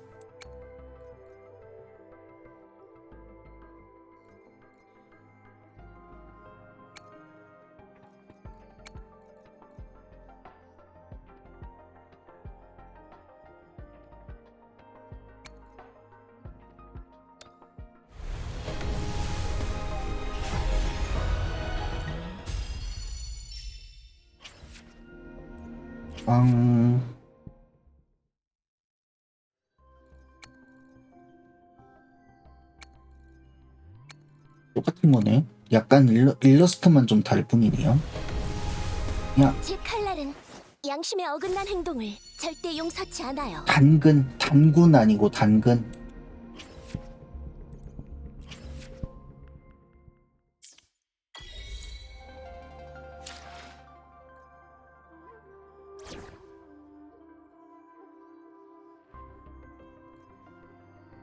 빵. 똑같은 거네. 약간 일러스트만 좀 다를 뿐이네요. 제 칼날은 양심에 어긋난 행동을 절대 용서치 않아요. 단군 아니고 단근.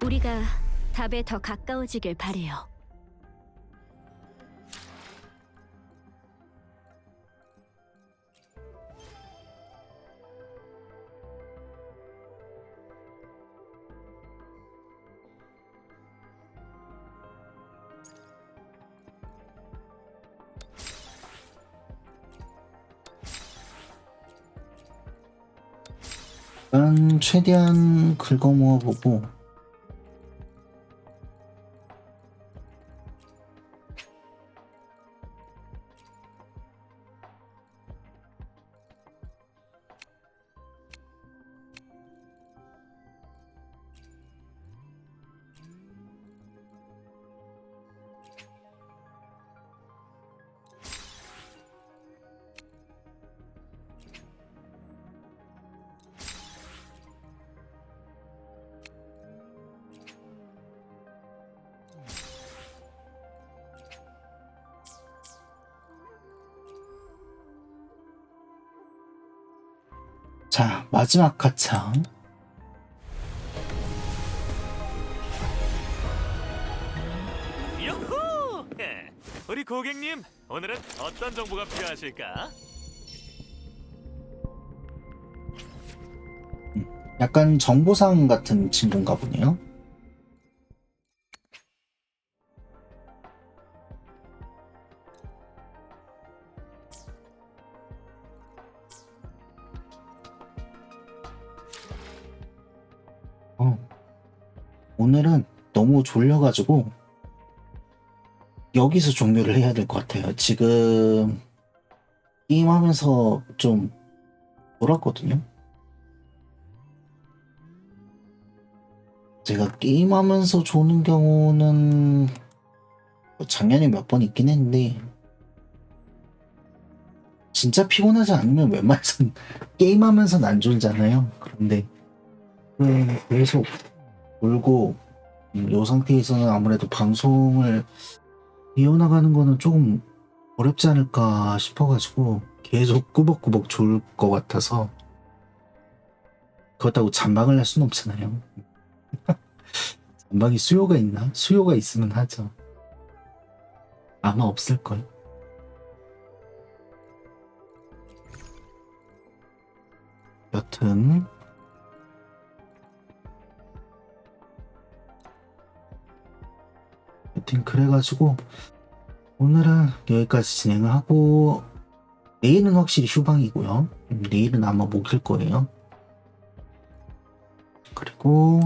우리가 답에 더 가까워지길 바래요. 일단 최대한 긁어모아보고 자, 마지막 가창. 요호! 우리 고객님, 오늘은 어떤 정보가 필요하실까? 약간 정보상 같은 친구인가 보네요. 오늘은 너무 졸려가지고 여기서 종료를 해야 될 것 같아요. 지금 게임하면서 좀 놀았거든요. 제가 게임하면서 조는 경우는 작년에 몇 번 있긴 했는데 진짜 피곤하지 않으면 웬만해선 게임하면서는 안 졸잖아요. 그런데 계속 울고 이 상태에서는 아무래도 방송을 이어나가는 거는 조금 어렵지 않을까 싶어가지고 계속 꾸벅꾸벅 졸 것 같아서 그렇다고 잠방을 할 수는 없잖아요. 잠방이 수요가 있나? 수요가 있으면 하죠. 아마 없을걸. 여튼 그래가지고 오늘은 여기까지 진행을 하고 내일은 확실히 휴방이고요. 내일은 아마 못 킬 거예요. 그리고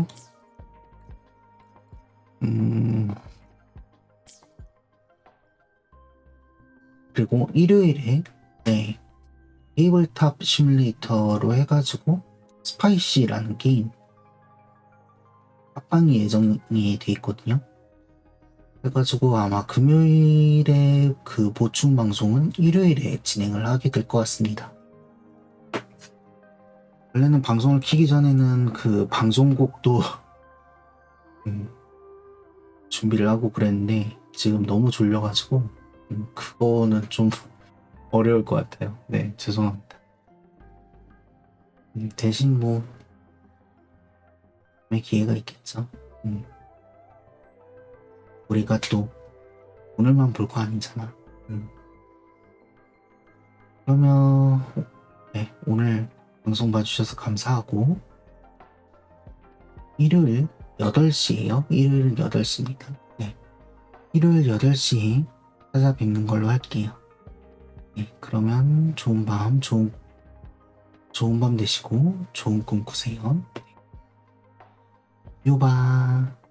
그리고 일요일에 테이블탑 시뮬레이터로 해가지고 스파이시라는 게임 합방이 예정이 돼 있거든요. 그래가지고 아마 금요일에 그 보충 방송은 일요일에 진행을 하게 될 것 같습니다. 원래는 방송을 키기 전에는 그 방송곡도 준비를 하고 그랬는데 지금 너무 졸려가지고 그거는 좀 어려울 것 같아요. 네, 죄송합니다. 대신 뭐 기회가 있겠죠. 우리가 또 오늘만 볼 거 아니잖아. 그러면 오늘 방송 봐주셔서 감사하고 일요일 8시에요. 일요일 8시입니다. 네, 일요일 8시에 찾아뵙는 걸로 할게요. 네, 그러면 좋은 밤 되시고 좋은 꿈 꾸세요. 요바.